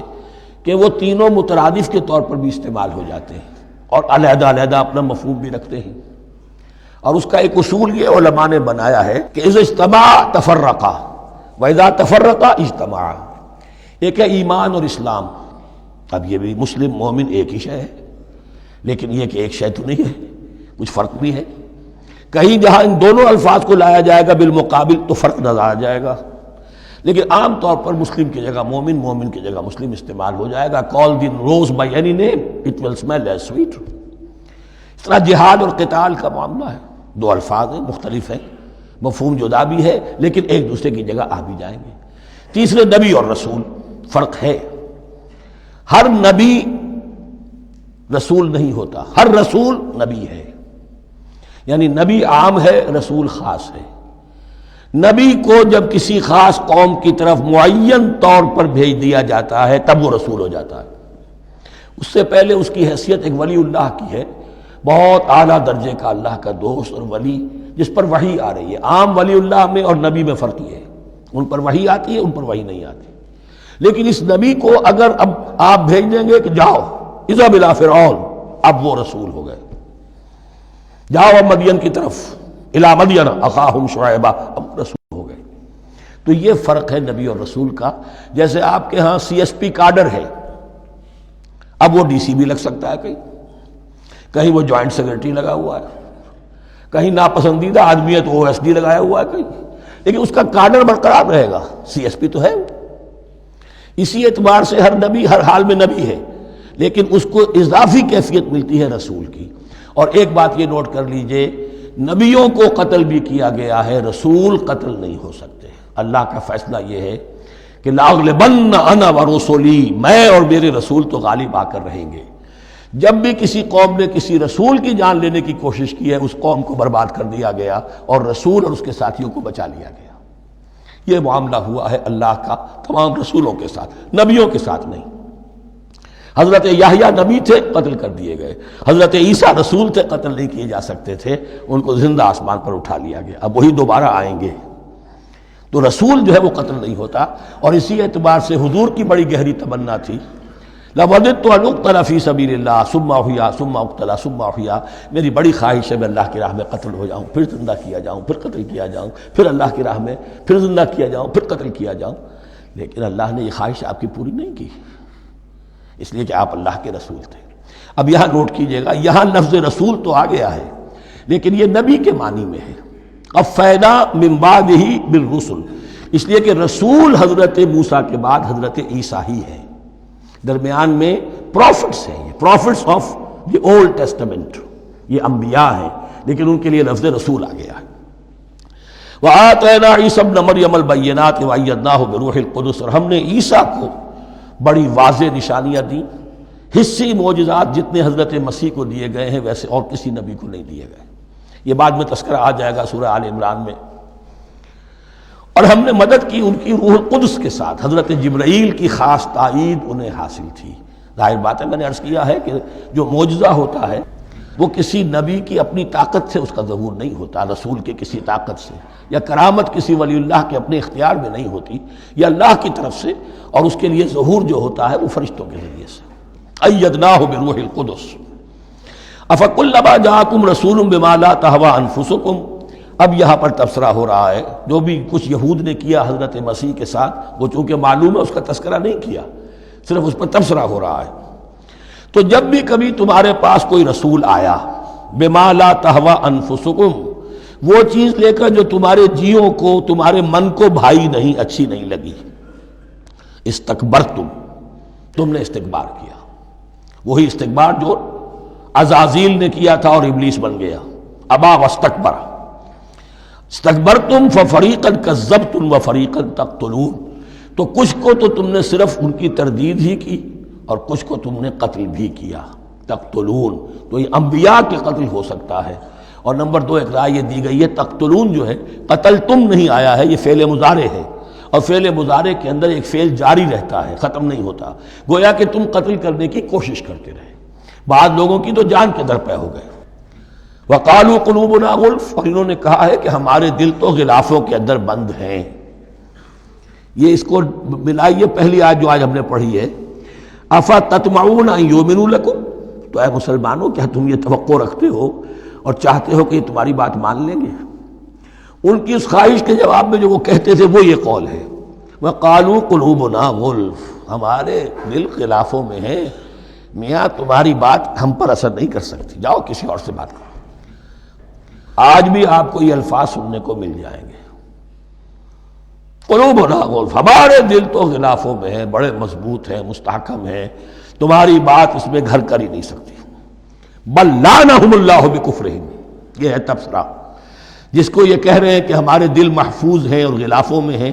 کہ وہ تینوں مترادف کے طور پر بھی استعمال ہو جاتے ہیں اور علیحدہ علیحدہ اپنا مفہوم بھی رکھتے ہیں۔ اور اس کا ایک اصول یہ علماء نے بنایا ہے کہ اذا اجتمع تفرقا واذا تفرقا اجتمعا۔ ایک ہے ایمان اور اسلام، اب یہ بھی مسلم مومن ایک ہی شے ہے، لیکن یہ کہ ایک شے تو نہیں ہے، کچھ فرق بھی ہے۔ کہیں جہاں ان دونوں الفاظ کو لایا جائے گا بالمقابل تو فرق نظر آ جائے گا، لیکن عام طور پر مسلم کی جگہ مومن، مومن کی جگہ مسلم استعمال ہو جائے گا۔ call the rose by any name it will smell as sweet۔ اس طرح جہاد اور قتال کا معاملہ ہے، دو الفاظ ہیں، مختلف ہیں، مفہوم جدا بھی ہے لیکن ایک دوسرے کی جگہ آ بھی جائیں گے۔ تیسرے نبی اور رسول، فرق ہے، ہر نبی رسول نہیں ہوتا، ہر رسول نبی ہے، یعنی نبی عام ہے، رسول خاص ہے۔ نبی کو جب کسی خاص قوم کی طرف معین طور پر بھیج دیا جاتا ہے تب وہ رسول ہو جاتا ہے، اس سے پہلے اس کی حیثیت ایک ولی اللہ کی ہے، بہت اعلیٰ درجے کا اللہ کا دوست اور ولی جس پر وحی آ رہی ہے۔ عام ولی اللہ میں اور نبی میں فرق یہ ہے، ان پر وحی آتی ہے، ان پر وحی نہیں آتی۔ لیکن اس نبی کو اگر اب آپ بھیج دیں گے کہ جاؤ اذهب الى فرعون، اب وہ رسول ہو گئے، جاؤ اب مدین کی طرف، الى مدین اخاہم شعیبا، اب رسول ہو گئے۔ تو یہ فرق ہے نبی اور رسول کا۔ جیسے آپ کے ہاں سی ایس پی کاڈر ہے، اب وہ ڈی سی بھی لگ سکتا ہے، کہیں وہ جوائنٹ سیکرٹری لگا ہوا ہے، کہیں ناپسندیدہ آدمی ہے تو او ایس ڈی لگایا ہوا ہے کہیں، لیکن اس کا کاڈر برقرار رہے گا، سی ایس پی تو ہے۔ اسی اعتبار سے ہر نبی ہر حال میں نبی ہے، لیکن اس کو اضافی کیفیت ملتی ہے رسول کی۔ اور ایک بات یہ نوٹ کر لیجئے، نبیوں کو قتل بھی کیا گیا ہے، رسول قتل نہیں ہو سکتے۔ اللہ کا فیصلہ یہ ہے کہ لاغلبن انا ورسلی، میں اور میرے رسول تو غالب آ کر رہیں گے۔ جب بھی کسی قوم نے کسی رسول کی جان لینے کی کوشش کی ہے، اس قوم کو برباد کر دیا گیا اور رسول اور اس کے ساتھیوں کو بچا لیا گیا۔ یہ معاملہ ہوا ہے اللہ کا تمام رسولوں کے ساتھ، نبیوں کے ساتھ نہیں۔ حضرت یحییٰ نبی تھے، قتل کر دیے گئے۔ حضرت عیسیٰ رسول تھے، قتل نہیں کیے جا سکتے تھے، ان کو زندہ آسمان پر اٹھا لیا گیا۔ اب وہی دوبارہ آئیں گے۔ تو رسول جو ہے وہ قتل نہیں ہوتا، اور اسی اعتبار سے حضور کی بڑی گہری تمنا تھی، لَوَدِدتُّ أَنْ أُقْتَلَ فِي سَبِيلِ اللَّهِ ثُمَّ أُحْيَا ثُمَّ أُقْتَلَ ثُمَّ أُحْيَا، میری بڑی خواہش ہے میں اللہ کی راہ میں قتل ہو جاؤں، پھر زندہ کیا جاؤں، پھر قتل کیا جاؤں، پھر اللہ کی راہ میں پھر زندہ کیا جاؤں، پھر قتل کیا جاؤں۔ لیکن اللہ نے یہ خواہش آپ کی پوری نہیں کی، اس لیے کہ آپ اللہ کے رسول تھے۔ اب یہاں نوٹ کیجئے گا، یہاں لفظ رسول تو آ گیا ہے لیکن یہ نبی کے معنی میں ہے۔ قَفَّيْنَا مِن بَعْدِهِ بِالرُّسُلِ، اس لیے کہ رسول حضرت موسیٰ کے بعد حضرت عیسیٰ ہی ہے، درمیان میں پروفٹس ہیں، یہ prophets of the old testament, یہ انبیاء ہیں، لیکن ان کے لیے لفظ رسول آ گیا ہے۔ وَآتَيْنَا عِيسَى ابْنَ مَرْيَمَ الْبَيِّنَاتِ وَأَيَّدْنَاهُ بِرُوحِ الْقُدُسِ، اور ہم نے عیسیٰ کو بڑی واضح نشانیاں دیں، حصی معجزات جتنے حضرت مسیح کو دیے گئے ہیں ویسے اور کسی نبی کو نہیں دیے گئے۔ یہ بعد میں تذکرہ آ جائے گا سورہ آل عمران میں۔ اور ہم نے مدد کی ان کی روح القدس کے ساتھ، حضرت جبرائیل کی خاص تائید انہیں حاصل تھی۔ ظاہر بات ہے، میں نے عرض کیا ہے کہ جو معجزہ ہوتا ہے وہ کسی نبی کی اپنی طاقت سے اس کا ظہور نہیں ہوتا، رسول کے کسی طاقت سے، یا کرامت کسی ولی اللہ کے اپنے اختیار میں نہیں ہوتی، یا اللہ کی طرف سے، اور اس کے لیے ظہور جو ہوتا ہے وہ فرشتوں کے ذریعے سے۔ ایدناہ بروح القدس افکلما جاءکم رسول بما لا تہوی انفسکم، اب یہاں پر تبصرہ ہو رہا ہے، جو بھی کچھ یہود نے کیا حضرت مسیح کے ساتھ وہ چونکہ معلوم ہے اس کا تذکرہ نہیں کیا، صرف اس پر تبصرہ ہو رہا ہے۔ تو جب بھی کبھی تمہارے پاس کوئی رسول آیا، بما لا تہوی انفسکم، وہ چیز لے کر جو تمہارے جیوں کو، تمہارے من کو بھائی نہیں، اچھی نہیں لگی، استکبرتم، تم نے استکبار کیا، وہی استکبار جو عزازیل نے کیا تھا اور ابلیس بن گیا، ابا واستکبر، استکبرتم ففریقا کذبتم وفریقا تقتلون، تو کچھ کو تو تم نے صرف ان کی تردید ہی کی اور کچھ کو تم نے قتل بھی کیا، تقتلون، تو یہ انبیاء کے قتل ہو سکتا ہے۔ اور نمبر دو ایک رائے یہ دی گئی ہے، تقتلون جو ہے قتل تم نہیں آیا ہے، یہ فعل مضارع ہے، اور فعل مضارع کے اندر ایک فعل جاری رہتا ہے، ختم نہیں ہوتا، گویا کہ تم قتل کرنے کی کوشش کرتے رہے۔ بعض لوگوں کی تو جان کے در پہ ہو گئے۔ وَقَالُوا قُلُوبُنَا غُلْفٌ، اور انہوں نے کہا ہے کہ ہمارے دل تو غلافوں کے اندر بند ہیں۔ یہ اس کو ملائیے پہلی آیت جو آج ہم نے پڑھی ہے، أَفَتَطْمَعُونَ أَن يُؤْمِنُوا لَكُمْ، تو اے مسلمانوں کیا تم یہ توقع رکھتے ہو اور چاہتے ہو کہ یہ تمہاری بات مان لیں گے؟ ان کی اس خواہش کے جواب میں جو وہ کہتے تھے وہ یہ قول ہے، وَقَالُوا قُلُوبُنَا غُلْفٌ، ہمارے دل غلافوں میں ہیں، میاں تمہاری بات ہم پر اثر نہیں کر سکتی، جاؤ کسی اور سے بات کرو۔ آج بھی آپ کو یہ الفاظ سننے کو مل جائیں گے، قلوبنا غلف، ہمارے دل تو غلافوں میں ہیں، بڑے مضبوط ہیں، مستحکم ہیں، تمہاری بات اس میں گھر کر ہی نہیں سکتی۔ بل لعنہم اللہ بکفرہم، یہ ہے تبصرہ۔ جس کو یہ کہہ رہے ہیں کہ ہمارے دل محفوظ ہیں اور غلافوں میں ہیں،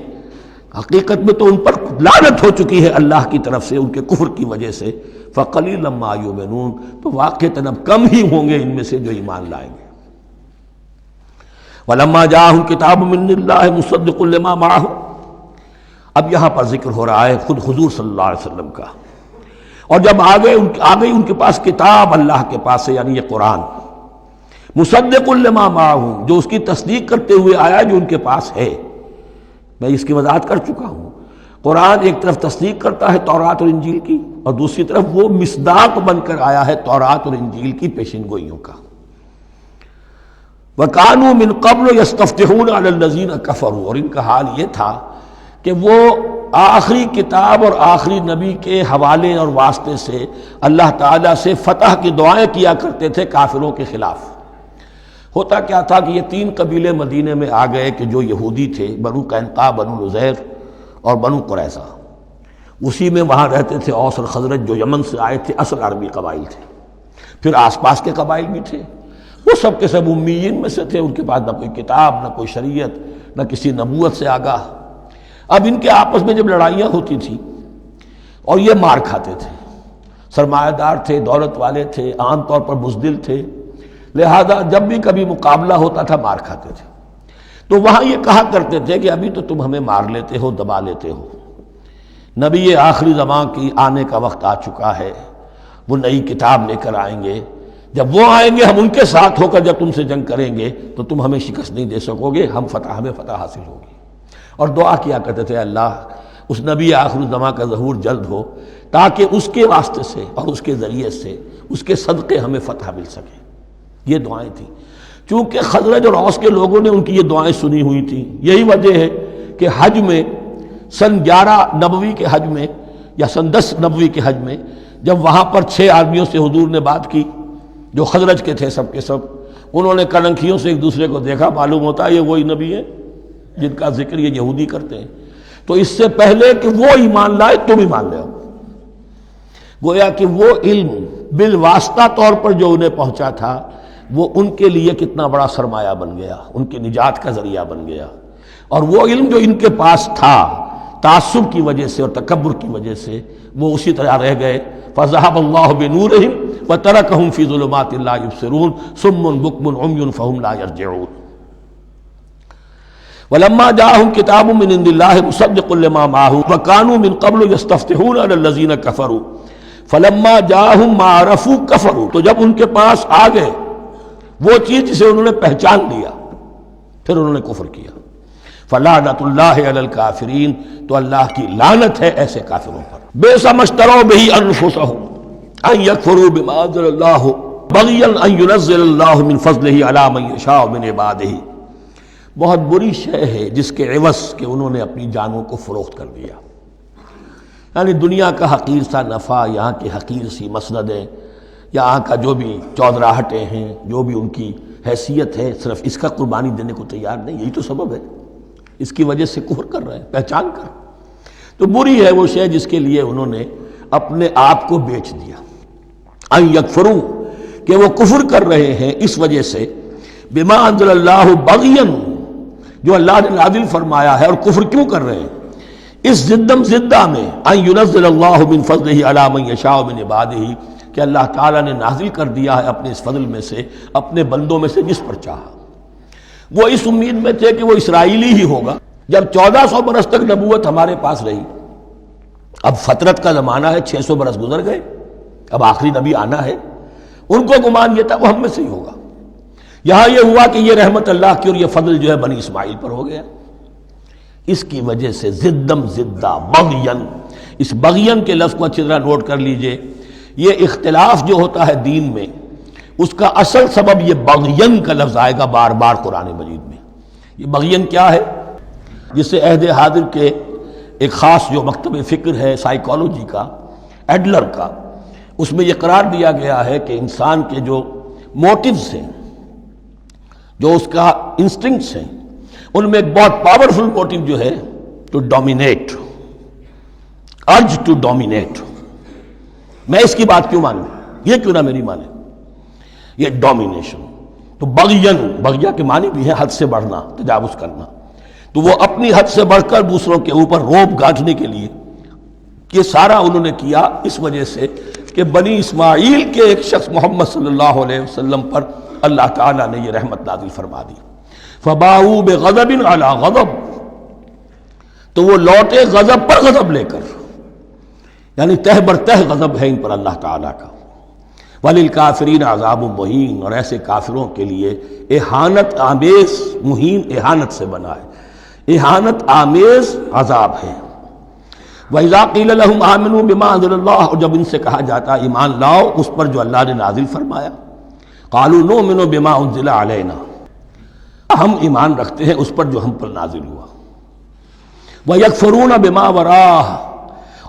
حقیقت میں تو ان پر لعنت ہو چکی ہے اللہ کی طرف سے ان کے کفر کی وجہ سے۔ فقلیلا ما یؤمنون، تو واقعتاً اب کم ہی ہوں گے ان میں سے جو ایمان لائیں گے۔ وَلَمَّا جَاءَهُمْ كِتَابٌ مِّنْ اللَّهِ مُصَدِّقٌ لِّمَا مَعَهُمْ، اب یہاں پر ذکر ہو رہا ہے خود حضور صلی اللہ علیہ وسلم کا، اور جب آ گئی ان کے پاس کتاب اللہ کے پاس سے، یعنی یہ قرآن، مُصَدِّقٌ لِّمَا مَعَهُمْ، جو اس کی تصدیق کرتے ہوئے آیا جو ان کے پاس ہے۔ میں اس کی وضاحت کر چکا ہوں، قرآن ایک طرف تصدیق کرتا ہے تورات اور انجیل کی، اور دوسری طرف وہ مصداق بن کر آیا ہے تورات اور انجیل کی پیشن گوئیوں کا۔ وَكَانُوا مِن قَبْلُ يَسْتَفْتِحُونَ عَلَى الَّذِينَ كَفَرُوا، اور ان کا حال یہ تھا کہ وہ آخری کتاب اور آخری نبی کے حوالے اور واسطے سے اللہ تعالیٰ سے فتح کی دعائیں کیا کرتے تھے کافروں کے خلاف۔ ہوتا کیا تھا کہ یہ تین قبیلے مدینے میں آ گئے کہ جو یہودی تھے، بنو قینقاع، بنو نذیر اور بنو قریظہ، اسی میں وہاں رہتے تھے اوس اور خزرج جو یمن سے آئے تھے، اصل عربی قبائل تھے، پھر آس پاس کے قبائل بھی تھے، وہ سب کے سب امیین میں سے تھے، ان کے پاس نہ کوئی کتاب، نہ کوئی شریعت، نہ کسی نبوت سے آگاہ۔ اب ان کے آپس میں جب لڑائیاں ہوتی تھیں اور یہ مار کھاتے تھے، سرمایہ دار تھے، دولت والے تھے، عام طور پر بزدل تھے، لہذا جب بھی کبھی مقابلہ ہوتا تھا مار کھاتے تھے۔ تو وہاں یہ کہا کرتے تھے کہ ابھی تو تم ہمیں مار لیتے ہو، دبا لیتے ہو، نبی آخری زمان کی آنے کا وقت آ چکا ہے، وہ نئی کتاب لے کر آئیں گے، جب وہ آئیں گے ہم ان کے ساتھ ہو کر جب تم سے جنگ کریں گے تو تم ہمیں شکست نہیں دے سکو گے، ہمیں فتح حاصل ہوگی۔ اور دعا کیا کرتے تھے اللہ اس نبی آخر الزماں کا ظہور جلد ہو تاکہ اس کے واسطے سے اور اس کے ذریعے سے اس کے صدقے ہمیں فتح مل سکے. یہ دعائیں تھیں. چونکہ خزرج اور اوس کے لوگوں نے ان کی یہ دعائیں سنی ہوئی تھیں. یہی وجہ ہے کہ حج میں سن 11 نبوی کے حج میں یا سن 10 نبوی کے حج میں جب وہاں پر 6 آدمیوں سے حضور نے بات کی جو خزرج کے تھے سب کے سب، انہوں نے کلنکھیوں سے ایک دوسرے کو دیکھا، معلوم ہوتا ہے یہ وہی نبی ہے جن کا ذکر یہ یہودی کرتے ہیں. تو اس سے پہلے کہ وہ ایمان لائے تم ایمان لے آؤ. گویا کہ وہ علم بالواسطہ طور پر جو انہیں پہنچا تھا وہ ان کے لیے کتنا بڑا سرمایہ بن گیا، ان کی نجات کا ذریعہ بن گیا. اور وہ علم جو ان کے پاس تھا تعصب کی وجہ سے اور تکبر کی وجہ سے وہ اسی طرح رہ گئے. فَذَهَبَ اللَّهُ بِنُورِهِمْ وَتَرَكَهُمْ فِي ظُلُمَاتٍ لَا يُبْصِرُونَ صُمٌّ بُكْمٌ عُمْيٌ فَهُمْ لَا يَرْجِعُونَ. وَلَمَّا جَاءَهُمْ كِتَابٌ مِّنْ عِندِ اللَّهِ مُصَدِّقٌ لِّمَا مَعَهُمْ وَكَانُوا مِن قَبْلُ يَسْتَفْتِحُونَ عَلَى الَّذِينَ كَفَرُوا فَلَمَّا جَاءَهُم مَّا عَرَفُوا كَفَرُوا. تو جب ان کے پاس آ گئے وہ چیز جسے انہوں نے پہچان لیا پھر انہوں نے کفر کیا. فَلَعْنَةُ اللَّهِ عَلَى الْكَافِرِينَ. تو اللہ کی لعنت ہے ایسے کافروں پر. بئس ما اشتروا به أنفسهم أن يكفروا بما أنزل الله بغيا أن ينزل الله من فضله على من يشاء من عباده. بہت بری شے ہے جس کے عوض کہ انہوں نے اپنی جانوں کو فروخت کر دیا. یعنی دنیا کا حقیر سا نفع، یہاں کی حقیر سی مسندیں، یہاں کا جو بھی چودراہٹیں ہیں، جو بھی ان کی حیثیت ہے، صرف اس کا قربانی دینے کو تیار نہیں. یہی تو سبب ہے، اس کی وجہ سے کفر کر رہے ہیں پہچان کر. تو بری ہے وہ شے جس کے لیے انہوں نے اپنے آپ کو بیچ دیا. ان یکفروا کہ وہ کفر کر رہے ہیں اس وجہ سے بما انزل اللہ بغیا جو اللہ نے نازل فرمایا ہے. اور کفر کیوں کر رہے ہیں؟ اس زدہ میں ان ينزل اللہ من فضلہ علی من یشاء من عبادہ کہ اللہ تعالیٰ نے نازل کر دیا ہے اپنے اس فضل میں سے اپنے بندوں میں سے جس پر چاہا. وہ اس امید میں تھے کہ وہ اسرائیلی ہی ہوگا. جب 1400 برس تک نبوت ہمارے پاس رہی، اب فترت کا زمانہ ہے، 600 برس گزر گئے، اب آخری نبی آنا ہے. ان کو گمان یہ تھا وہ ہم میں سے ہی ہوگا. یہاں یہ ہوا کہ یہ رحمت اللہ کی اور یہ فضل جو ہے بنی اسماعیل پر ہو گیا. اس کی وجہ سے زدہ بغین، اس بغین کے لفظ کو اچھی طرح نوٹ کر لیجئے. یہ اختلاف جو ہوتا ہے دین میں اس کا اصل سبب یہ بغین کا لفظ آئے گا بار بار قرآن مجید میں. یہ بغین کیا ہے؟ جسے عہد حاضر کے ایک خاص جو مکتب فکر ہے سائیکالوجی کا، ایڈلر کا، اس میں یہ قرار دیا گیا ہے کہ انسان کے جو موٹیوز ہیں، جو اس کا انسٹنکٹس ہیں، ان میں ایک بہت پاورفل موٹیو جو ہے to dominate, urge to dominate. میں اس کی بات کیوں مانوں، یہ کیوں نہ میری مانے، یہ ڈومینیشن. تو بغیہ کے معنی بھی ہے حد سے بڑھنا، تجاوز کرنا. تو وہ اپنی حد سے بڑھ کر دوسروں کے اوپر روب گانٹھنے کے لیے یہ سارا انہوں نے کیا اس وجہ سے کہ بنی اسماعیل کے ایک شخص محمد صلی اللہ علیہ وسلم پر اللہ تعالیٰ نے یہ رحمت نازل فرما دی. فباؤوا بغضب علی غضب. تو وہ لوٹے غضب پر غضب لے کر، یعنی تہ بر تہ غضب ہے ان پر اللہ تعالیٰ کا. وَلِلْكَافِرِينَ عَذَابٌ مُّهِينٌ. اور ایسے کافروں کے لیے اہانت آمیز، مہین اہانت سے بنا ہے، اہانت آمیز عذاب ہے. وَإِذَا قِيلَ لَهُمْ آمِنُوا بِمَا أَنزَلَ اللَّهُ. اور جب ان سے کہا جاتا ایمان لاؤ اس پر جو اللہ نے نازل فرمایا، قَالُوا نُؤْمِنُ بِمَا أُنزِلَ عَلَيْنَا. ہم ایمان رکھتے ہیں اس پر جو ہم پر نازل ہوا. وَيَكْفُرُونَ بِمَا وَرَاءَهُ.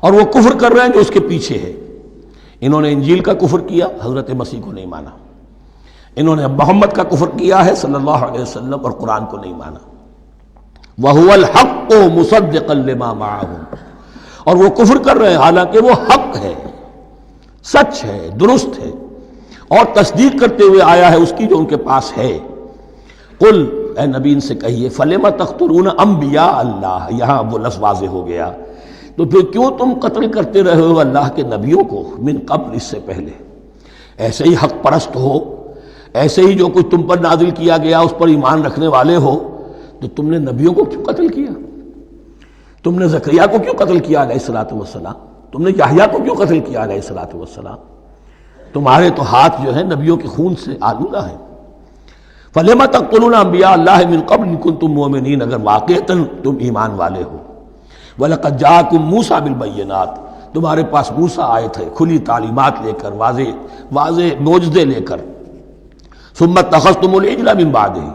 اور وہ کفر کر رہے ہیں جو اس کے پیچھے ہے. انہوں نے انجیل کا کفر کیا، حضرت مسیح کو نہیں مانا. انہوں نے محمد کا کفر کیا ہے صلی اللہ علیہ وسلم، اور قرآن کو نہیں مانا. وَهُوَ الْحَقُّ مُصَدِّقًا لِمَا مَعَهُمْ. اور وہ کفر کر رہے ہیں حالانکہ وہ حق ہے، سچ ہے، درست ہے، اور تصدیق کرتے ہوئے آیا ہے اس کی جو ان کے پاس ہے. قل، اے نبی ان سے کہیے، فَلِمَ تَقْتُلُونَ أَنبِيَاءَ اللَّهِ. یہاں وہ لفظ واضح ہو گیا. تو پھر کیوں تم قتل کرتے رہے ہو اللہ کے نبیوں کو من قبل، اس سے پہلے. ایسے ہی حق پرست ہو، ایسے ہی جو کچھ تم پر نازل کیا گیا اس پر ایمان رکھنے والے ہو، تو تم نے نبیوں کو کیوں قتل کیا؟ تم نے زکریا کو کیوں قتل کیا علیہ الصلوۃ والسلام؟ تم نے یحییٰ کو کیوں قتل کیا علیہ الصلوۃ والسلام؟ تمہارے تو ہاتھ جو ہے نبیوں کے خون سے آلودہ ہیں. فَلِمَ تَقْتُلُونَ أَنبِيَاءَ اللَّهِ مِن قَبْلِ إِن كُنتُم مُؤْمِنِينَ، اگر واقعتاً تم ایمان والے ہو. وَلَقَدْ جَاءَكُم مُوسَىٰ بِالْبَيِّنَاتِ، تمہارے پاس موسیٰ آئے تھے کھلی تعلیمات لے کر، واضح معجزے لے کر. ثُمَّ اتَّخَذْتُمُ الْعِجْلَ مِن بَعْدِهِ،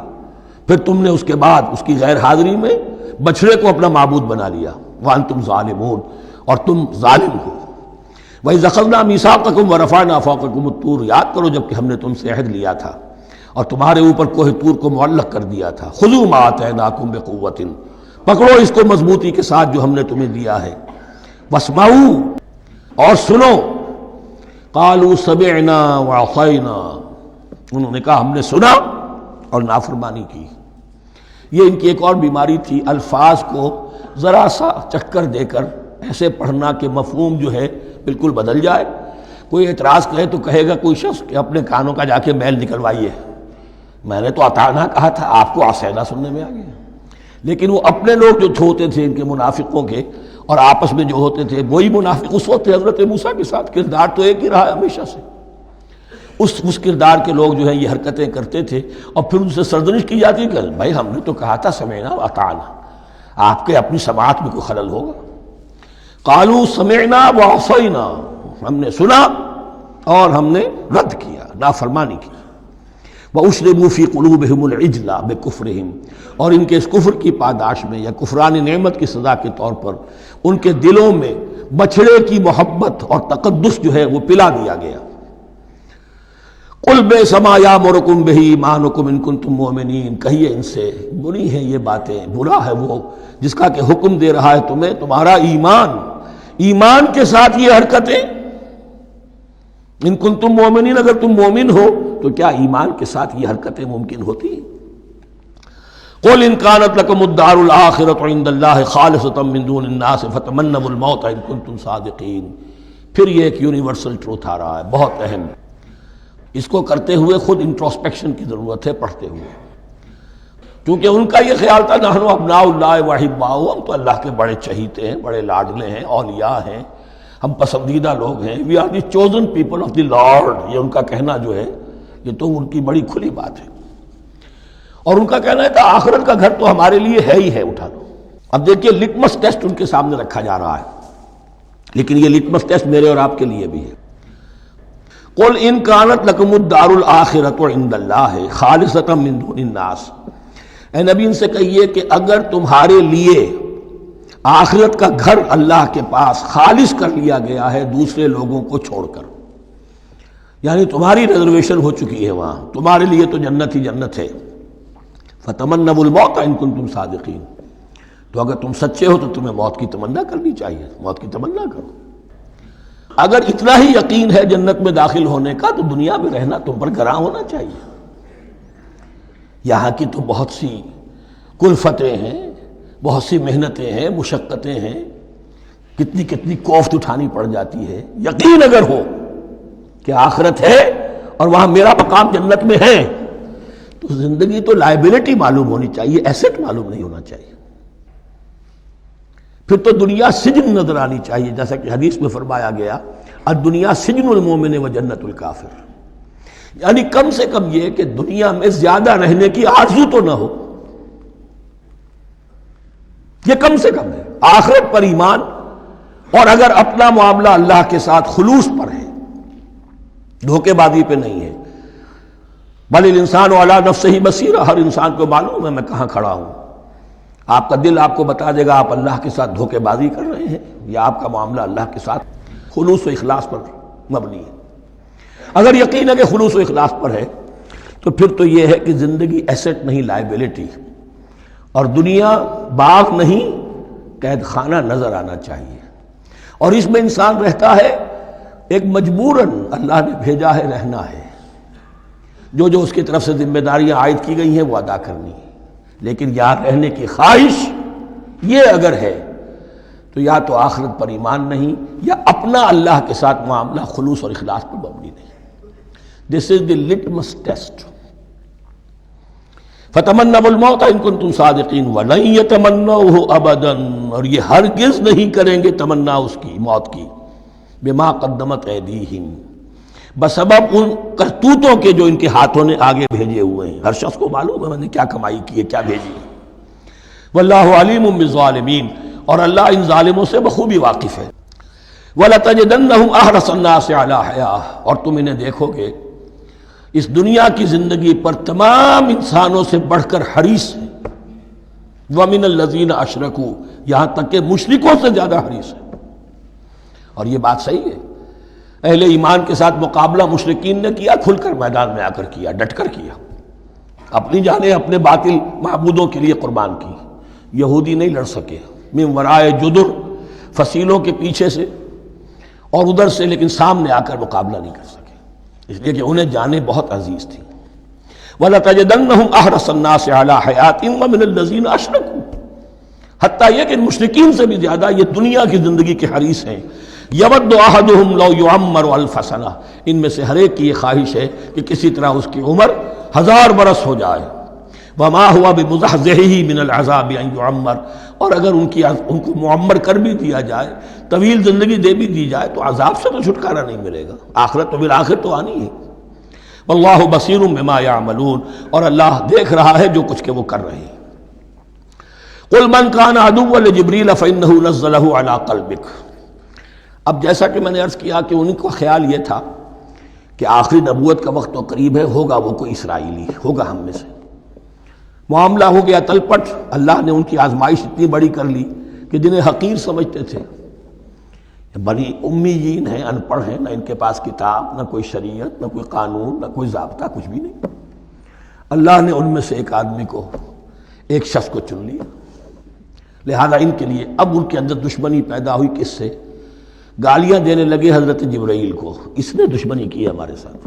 پھر تم نے اس کے بعد اس کی غیر حاضری میں بچھڑے کو اپنا معبود بنا لیا. وَأَنْتُمْ ظَالِمُونَ، اور تم ظالم ہو. وَإِذْ أَخَذْنَا مِيثَاقَكُمْ وَرَفَعْنَا فَوْقَكُمُ الطُّورَ، یاد کرو جب کہ ہم نے تم سے عہد لیا تھا اور تمہارے اوپر کوہ طور کو معلق کر دیا تھا. خُذُوا مَا آتَيْنَاكُمْ بِقُوَّةٍ، پکڑو اس کو مضبوطی کے ساتھ جو ہم نے تمہیں دیا ہے. وَاسْمَعُوا، اور سنو. قَالُوا سَمِعْنَا وَعَصَيْنَا، انہوں نے کہا ہم نے سنا اور نافرمانی کی. یہ ان کی ایک اور بیماری تھی، الفاظ کو ذرا سا چکر دے کر ایسے پڑھنا کہ مفہوم جو ہے بالکل بدل جائے. کوئی اعتراض کرے تو کہے گا کوئی شخص کہ اپنے کانوں کا جا کے میل نکلوائیے، میں نے تو اطعنا کہا تھا، آپ کو عصینا سننے میں آ گیا. لیکن وہ اپنے لوگ جو ہوتے تھے ان کے منافقوں کے، اور آپس میں جو ہوتے تھے وہی منافق اس وقت حضرت موسیٰ کے ساتھ کردار تو ایک ہی رہا ہے ہمیشہ سے. اس کردار کے لوگ جو ہیں یہ حرکتیں کرتے تھے، اور پھر ان سے سرزنش کی جاتی کہ بھائی ہم نے تو کہا تھا سمعنا واطعنا، آپ کے اپنی سماعت میں کوئی خلل ہوگا. قالوا سمعنا وعصینا، ہم نے سنا اور ہم نے رد کیا، نافرمانی کی. وَأُشْرِبُوا فِي قُلُوبِهِمُ الْعِجْلَ بِكُفْرِهِمْ، اور ان کے اس کفر کی پاداش میں یا کفران نعمت کی سزا کے طور پر ان کے دلوں میں بچھڑے کی محبت اور تقدس جو ہے وہ پلا دیا گیا. قُلْ بِئْسَ مَا يَأْمُرُكُمْ بِهِ إِيمَانُكُمْ إِن كُنتُم مُؤْمِنِينَ، کہیے ان سے بری ہیں یہ باتیں، برا ہے وہ جس کا کہ حکم دے رہا ہے تمہیں تمہارا ایمان کے ساتھ یہ حرکتیں. ان کنتم مومنین، اگر تم مومن ہو تو کیا ایمان کے ساتھ یہ حرکتیں ممکن ہوتی ہیں؟ قل ان كانت لكم الدار الآخرة عند الله خالصة من دون الناس فتمنوا الموت ان كنتم صادقین. پھر یہ ایک یونیورسل ٹروتھ آ رہا ہے بہت اہم، اس کو کرتے ہوئے خود انٹروسپیکشن کی ضرورت ہے پڑھتے ہوئے. کیونکہ ان کا یہ خیال تھا نحن ابناء اللہ واحباؤہ، ہم تو اللہ کے بڑے چہیتے ہیں، بڑے لاڈلے ہیں، اولیاء ہیں، ہم پسندیدہ لوگ ہیں. We are the chosen people of the Lord, یہ ان کا کہنا جو ہے یہ تو ان کی بڑی کھلی بات ہے. اور ان کا کہنا ہے کہ آخرت کا گھر تو ہمارے لیے ہے ہی ہے، اٹھا لو. اب دیکھیے لٹمس ٹیسٹ ان کے سامنے رکھا جا رہا ہے، لیکن یہ لٹمس ٹیسٹ میرے اور آپ کے لیے بھی ہے. قل ان كانت لكم الدار الآخرة عند الله خالصة من دون الناس، اے نبی ان سے کہیے کہ اگر تمہارے لیے آخرت کا گھر اللہ کے پاس خالص کر لیا گیا ہے دوسرے لوگوں کو چھوڑ کر، یعنی تمہاری ریزرویشن ہو چکی ہے وہاں، تمہارے لیے تو جنت ہی جنت ہے. فتمنوا الموت ان کنتم صادقین، تو اگر تم سچے ہو تو تمہیں موت کی تمنا کرنی چاہیے، موت کی تمنا کرو. اگر اتنا ہی یقین ہے جنت میں داخل ہونے کا تو دنیا میں رہنا تم پر گراں ہونا چاہیے. یہاں کی تو بہت سی کلفتیں ہیں، بہت سی محنتیں ہیں، مشقتیں ہیں، کتنی کتنی کوفت اٹھانی پڑ جاتی ہے. یقین اگر ہو کہ آخرت ہے اور وہاں میرا مقام جنت میں ہے تو زندگی تو لائبلٹی معلوم ہونی چاہیے، ایسٹ معلوم نہیں ہونا چاہیے. پھر تو دنیا سجن نظر آنی چاہیے، جیسا کہ حدیث میں فرمایا گیا الدنیا سجن المومن و جنت الکافر، یعنی کم سے کم یہ کہ دنیا میں زیادہ رہنے کی آرزو تو نہ ہو، یہ کم سے کم ہے. آخرت پر ایمان، اور اگر اپنا معاملہ اللہ کے ساتھ خلوص پر ہے، دھوکے بازی پہ نہیں ہے. بل الانسان علی نفسہ بصیرہ، ہر انسان کو معلوم ہے میں کہاں کھڑا ہوں. آپ کا دل آپ کو بتا دے گا آپ اللہ کے ساتھ دھوکے بازی کر رہے ہیں یا آپ کا معاملہ اللہ کے ساتھ خلوص و اخلاص پر مبنی ہے. اگر یقین ہے کہ خلوص و اخلاص پر ہے تو پھر تو یہ ہے کہ زندگی ایسٹ نہیں لائبلٹی، اور دنیا باغ نہیں قید خانہ نظر آنا چاہیے. اور اس میں انسان رہتا ہے ایک مجبوراً، اللہ نے بھیجا ہے رہنا ہے، جو اس کی طرف سے ذمہ داریاں عائد کی گئی ہیں وہ ادا کرنی ہے. لیکن یہاں رہنے کی خواہش یہ اگر ہے تو یا تو آخرت پر ایمان نہیں یا اپنا اللہ کے ساتھ معاملہ خلوص اور اخلاص پر مبنی نہیں. دس از دی لٹمس ٹیسٹ. فتمنوا الموت ان کنتم صادقین ولن یتمنوہ ابدا، اور یہ ہرگز نہیں کریں گے تمنا اس کی موت کی، بما قدمت ایدیہم، بسبب ان کرتوتوں کے جو ان کے ہاتھوں نے آگے بھیجے ہوئے ہیں۔ ہر شخص کو معلوم ہے میں نے کیا کمائی کی ہے، کیا بھیجی ہے۔ واللہ علیم بالظالمین، اور اللہ ان ظالموں سے بخوبی واقف ہے۔ وَلَتَجِدَنَّهُمْ أَحْرَصَ النَّاسِ عَلَىٰ حَيَاةٍ، اور تم انہیں دیکھو گے اس دنیا کی زندگی پر تمام انسانوں سے بڑھ کر حریص ہے۔ وَمِنَ الَّذِينَ أَشْرَكُوا، یہاں تک کہ مشرکوں سے زیادہ حریص ہے۔ اور یہ بات صحیح ہے، اہل ایمان کے ساتھ مقابلہ مشرکین نے کیا، کھل کر میدان میں آ کر کیا، ڈٹ کر کیا، اپنی جانیں اپنے باطل معبودوں کے لیے قربان کی۔ یہودی نہیں لڑ سکے، من ورائے جدر، فصیلوں کے پیچھے سے اور ادھر سے، لیکن سامنے آ کر مقابلہ نہیں کر سکے، اس لیے کہ انہیں جانیں بہت عزیز تھیں۔ وَلَتَجِدَنَّهُمْ أَحْرَصَ النَّاسِ عَلَىٰ حَيَاةٍ وَمِنَ الَّذِينَ أَشْرَكُوا، حتیٰ یہ کہ مشرکین سے بھی زیادہ یہ دنیا کی زندگی کے حریص ہیں۔ یود احدہم لو یعمر الف سنہ، ان میں سے ہر ایک کی یہ خواہش ہے کہ کسی طرح اس کی عمر 1000 برس ہو جائے۔ وما ہوا بمزحزحہ من العذاب ان یعمر، اور اگر ان کو معمر کر بھی دیا جائے، طویل زندگی دے بھی دی جائے، تو عذاب سے تو چھٹکارا نہیں ملے گا، آخرت تو بالآخر تو آنی ہے۔ واللہ بصیر بما یعملون، اور اللہ دیکھ رہا ہے جو کچھ کہ وہ کر رہے ہیں۔ قل من کان عدوا لجبریل فانہ نزلہ علی قلبک، اب جیسا کہ میں نے عرض کیا کہ ان کا خیال یہ تھا کہ آخری نبوت کا وقت تو قریب ہے، ہوگا وہ کوئی اسرائیلی، ہوگا ہم میں سے۔ معاملہ ہو گیا تلپٹ، اللہ نے ان کی آزمائش اتنی بڑی کر لی کہ جنہیں حقیر سمجھتے تھے، بڑی امیین ہیں، ان پڑھ ہیں، نہ ان کے پاس کتاب، نہ کوئی شریعت، نہ کوئی قانون، نہ کوئی ضابطہ، کچھ بھی نہیں، اللہ نے ان میں سے ایک آدمی کو، ایک شخص کو چن لیا۔ لہذا ان کے لیے اب ان کے اندر دشمنی پیدا ہوئی، کس سے؟ گالیاں دینے لگے حضرت جبرائیل کو، اس نے دشمنی کی ہے ہمارے ساتھ،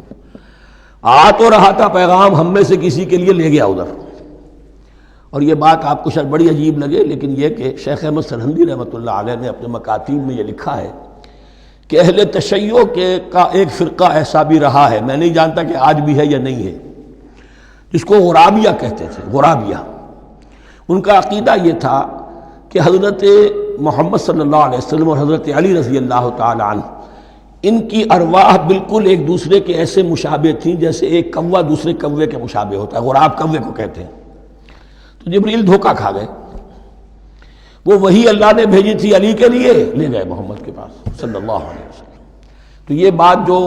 آ تو رہا تھا پیغام ہم میں سے کسی کے لیے، لے گیا ادھر۔ اور یہ بات آپ کو شاید بڑی عجیب لگے، لیکن یہ کہ شیخ احمد سرہندی رحمۃ اللہ علیہ نے اپنے مکاتیب میں یہ لکھا ہے کہ اہل تشیع کا ایک فرقہ ایسا بھی رہا ہے، میں نہیں جانتا کہ آج بھی ہے یا نہیں ہے، جس کو غرابیہ کہتے تھے۔ غرابیہ، ان کا عقیدہ یہ تھا کہ حضرت محمد صلی اللہ علیہ وسلم اور حضرت علی رضی اللہ تعالی عنہ، ان کی ارواح بالکل ایک دوسرے کے ایسے مشابہ تھیں جیسے ایک کوا دوسرے کوے کے مشابہ ہوتا ہے، غراب کوے کو کہتے ہیں۔ تو جبریل دھوکہ کھا گئے، وہ وہی اللہ نے بھیجی تھی علی کے لیے، لے گئے محمد کے پاس صلی اللہ علیہ وسلم۔ تو یہ بات جو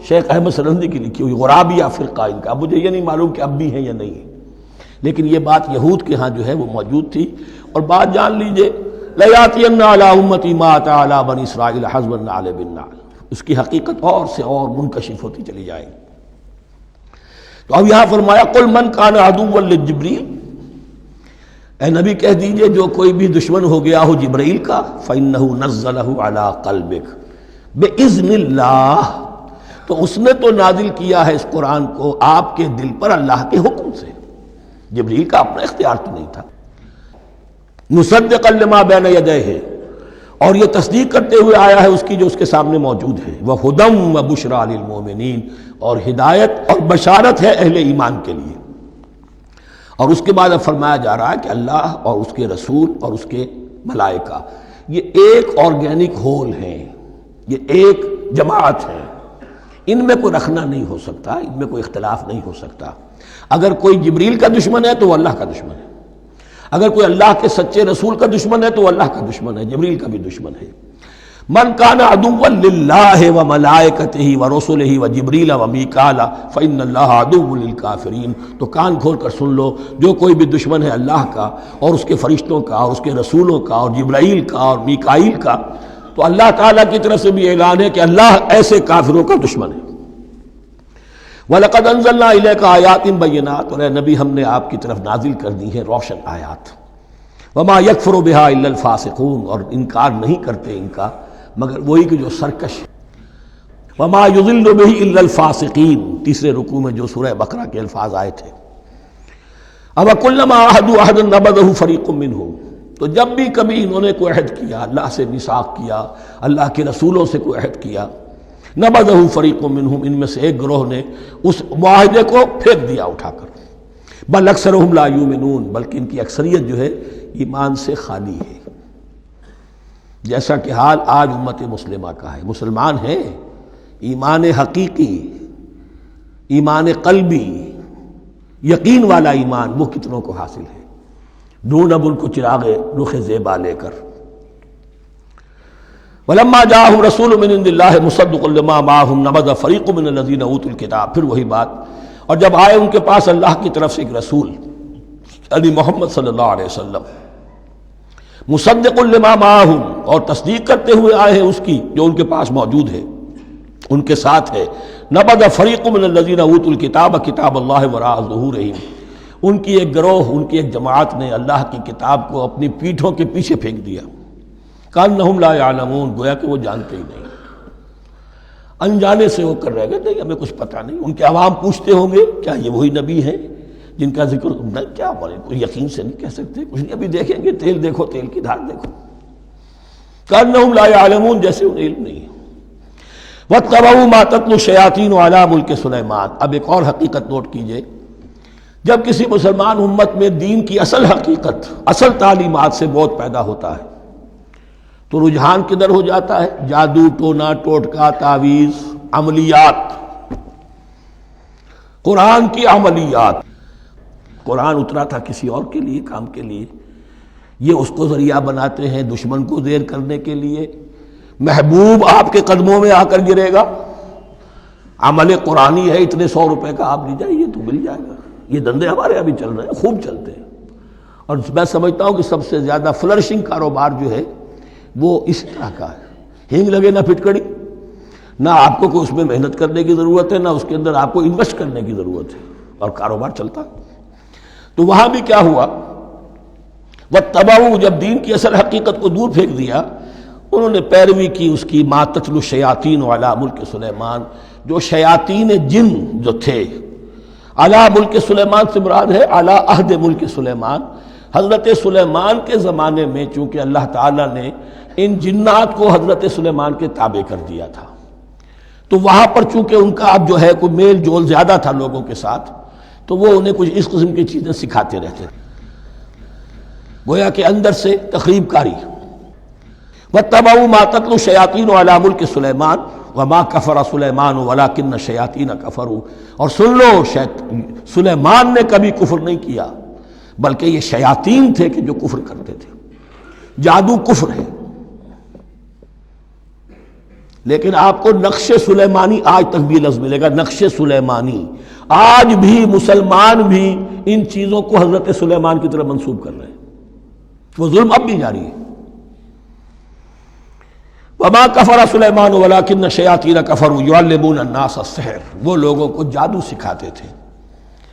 شیخ احمد سرہندی کی لکھی ہوئی غرابیہ فرقہ ان کا، مجھے یہ نہیں معلوم کہ اب بھی ہیں یا نہیں ہے، لیکن یہ بات یہود کے ہاں جو ہے وہ موجود تھی۔ اور بات جان لیجئے، لَيَأْتِيَنَّ عَلَىٰ أُمَّتِي مَا أَتَىٰ عَلَىٰ بَنِي إِسْرَائِيلَ حَسْبَ النَّعْلِ بِالنَّعْلِ، اس کی حقیقت اور سے اور منکشف ہوتی چلی جائے گی۔ تو اب یہاں فرمایا قُلْ مَنْ كَانَ عَدُوًّا لِجِبْرِيلَ، اے نبی کہہ دیجئے جو کوئی بھی دشمن ہو گیا ہو جبرائیل کا، فَإِنَّهُ نَزَّلَهُ عَلَىٰ قَلْبِكَ بِإِذْنِ اللَّهِ، تو اس نے تو نازل کیا ہے اس قرآن کو آپ کے دل پر اللہ کے حکم سے، جبرائیل کا اپنا اختیار تو نہیں تھا۔ مصدقا لما بین یدیہ، اور یہ تصدیق کرتے ہوئے آیا ہے اس کی جو اس کے سامنے موجود ہے، وہدی وبشریٰ للمؤمنین، اور ہدایت اور بشارت ہے اہل ایمان کے لیے۔ اور اس کے بعد اب فرمایا جا رہا ہے کہ اللہ اور اس کے رسول اور اس کے ملائکہ یہ ایک آرگینک ہول ہیں، یہ ایک جماعت ہے، ان میں کوئی رکھنا نہیں ہو سکتا، ان میں کوئی اختلاف نہیں ہو سکتا۔ اگر کوئی جبریل کا دشمن ہے تو وہ اللہ کا دشمن ہے، اگر کوئی اللہ کے سچے رسول کا دشمن ہے تو وہ اللہ کا دشمن ہے، جبریل کا بھی دشمن ہے۔ من کان عدوا للہ وملائکتہ ورسلہ وجبریل ومیکال فإن اللہ عدو للکافرین، تو کان کھول کر سن لو، جو کوئی بھی دشمن ہے اللہ کا اور اس کے فرشتوں کا اور اس کے رسولوں کا اور جبرائیل کا اور میکائیل کا، تو اللہ تعالیٰ کی طرف سے بھی اعلان ہے کہ اللہ ایسے کافروں کا دشمن ہے۔ وَلَقَدْ أَنزَلْنَا إِلَيْكَ آيَاتٍ بَيِّنَاتٍ، اور اے نبی ہم نے آپ کی طرف نازل کر دی ہیں روشن آیات۔ وَمَا يَكْفُرُ بِهَا إِلَّا الْفَاسِقُونَ، اور انکار نہیں کرتے ان کا مگر وہی کہ جو سرکش۔ وَمَا يُضِلُّ بِهِ إِلَّا الْفَاسِقِينَ، تیسرے رکوع میں جو سورہ بقرہ کے الفاظ آئے تھے۔ أَوَكُلَّمَا عَاهَدُوا عَهْدًا نَبَذَهُ فَرِيقٌ مِّنْهُمْ، تو جب بھی کبھی انہوں نے کوئی عہد کیا، اللہ سے میثاق کیا، اللہ کے رسولوں سے کوئی عہد کیا، نبذہ فریق منہم، ان میں سے ایک گروہ نے اس معاہدے کو پھینک دیا اٹھا کر۔ بل اکثرہم لا یؤمنون، بلکہ ان کی اکثریت جو ہے ایمان سے خالی ہے، جیسا کہ حال آج امت مسلمہ کا ہے۔ مسلمان ہیں، ایمان حقیقی، ایمان قلبی، یقین والا ایمان وہ کتنوں کو حاصل ہے؟ ڈھونڈ اب ان کو چراغ رخ زیبا لے کر۔ وَلَمَّا جَاءَهُمْ رَسُولٌ مِّنْ عِندِ اللَّهِ مُصَدِّقٌ لِّمَا مَعَهُمْ نَبَذَ فَرِيقٌ مِّنَ الَّذِينَ أُوتُوا الْكِتَابَ، پھر وہی بات، اور جب آئے ان کے پاس اللہ کی طرف سے ایک رسول یعنی محمد صلی اللہ علیہ وسلم، مصدق لما معہم، اور تصدیق کرتے ہوئے آئے ہیں اس کی جو ان کے پاس موجود ہے، ان کے ساتھ ہے، نبذ فریق من الذین اوتوا الکتاب کتاب اللہ وراء ظہورہم، ان کی ایک گروہ، ان کی ایک جماعت نے اللہ کی کتاب کو اپنی پیٹھوں کے پیچھے پھینک دیا، کانہم لا یعلمون، گویا کہ وہ جانتے ہی نہیں، انجانے سے ہو کر رہ گئے، نہیں ہمیں کچھ پتہ نہیں۔ ان کے عوام پوچھتے ہوں گے کیا یہ وہی نبی ہیں جن کا ذکر نہیں، کیا بولے، کوئی یقین سے نہیں کہہ سکتے، کچھ نہیں، ابھی دیکھیں گے، تیل دیکھو، تیل کی دھار دیکھو، کانہم لا یعلمون، جیسے انہیں علم نہیں ہے۔ وَاتَّبَعُوا مَا تَتْلُو الشَّيَاطِينُ عَلَىٰ مُلْكِ سُلَيْمَانَ، اب ایک اور حقیقت نوٹ کیجئے، جب کسی مسلمان امت میں دین کی اصل حقیقت، اصل تعلیمات سے بہت پیدا ہوتا ہے تو رجحان کدھر ہو جاتا ہے؟ جادو، ٹونا، ٹوٹکا، تعویذ، عملیات، قرآن کی عملیات۔ قرآن اترا تھا کسی اور کے لیے، کام کے لیے، یہ اس کو ذریعہ بناتے ہیں دشمن کو زیر کرنے کے لیے۔ محبوب آپ کے قدموں میں آ کر گرے گا، عمل قرآنی ہے، اتنے 100 روپے کا آپ لے جائیے تو مل جائے گا۔ یہ دندے ہمارے ابھی چل رہے ہیں، خوب چلتے ہیں، اور میں سمجھتا ہوں کہ سب سے زیادہ فلرشنگ کاروبار جو ہے وہ اس طرح کا ہے۔ ہینگ لگے نہ پھٹکڑی، نہ آپ کو کوئی اس میں محنت کرنے کی ضرورت ہے، نہ اس کے اندر آپ کو انویسٹ کرنے کی ضرورت ہے، اور کاروبار چلتا ہے۔ تو وہاں بھی کیا ہوا، وَاتَّبَعُوا، جب دین کی اصل حقیقت کو دور پھینک دیا، انہوں نے پیروی کی اس کی، مَا تَتْلُو الشَّيَاطِينُ عَلَىٰ مُلْكِ سُلَيْمَانَ، جو شیاطین جن جو تھے، عَلَىٰ مُلْكِ سُلَيْمَان سے مراد ہے عَلَىٰ عہد ملک سلیمان، حضرت سلیمان کے زمانے میں، چونکہ اللہ تعالیٰ نے ان جنات کو حضرت سلیمان کے تابع کر دیا تھا، تو وہاں پر چونکہ ان کا اب جو ہے کوئی میل جول زیادہ تھا لوگوں کے ساتھ، تو وہ انہیں کچھ اس قسم کی چیزیں سکھاتے رہتے تھے، گویا کہ اندر سے تخریب کاری۔ وَاتَّبَعُوا مَا تَتْلُو الشَّيَاطِينُ عَلَىٰ مُلْكِ سُلَيْمَانَ وَمَا كَفَرَ سُلَيْمَانُ وَلَٰكِنَّ الشَّيَاطِينَ كَفَرُوا، اور سن لو، سلیمان نے کبھی کفر نہیں کیا، بلکہ یہ شیاطین تھے کہ جو کفر کرتے تھے۔ جادو کفر ہے، لیکن آپ کو نقش سلیمانی آج تک بھی لفظ ملے گا، نقش سلیمانی، آج بھی مسلمان بھی ان چیزوں کو حضرت سلیمان کی طرف منسوب کر رہے ہیں، وہ ظلم اب بھی جاری ہے۔ وما کفر سلیمان ولکن الشیاطین کفروا یعلمون الناس السحر، وہ لوگوں کو جادو سکھاتے تھے۔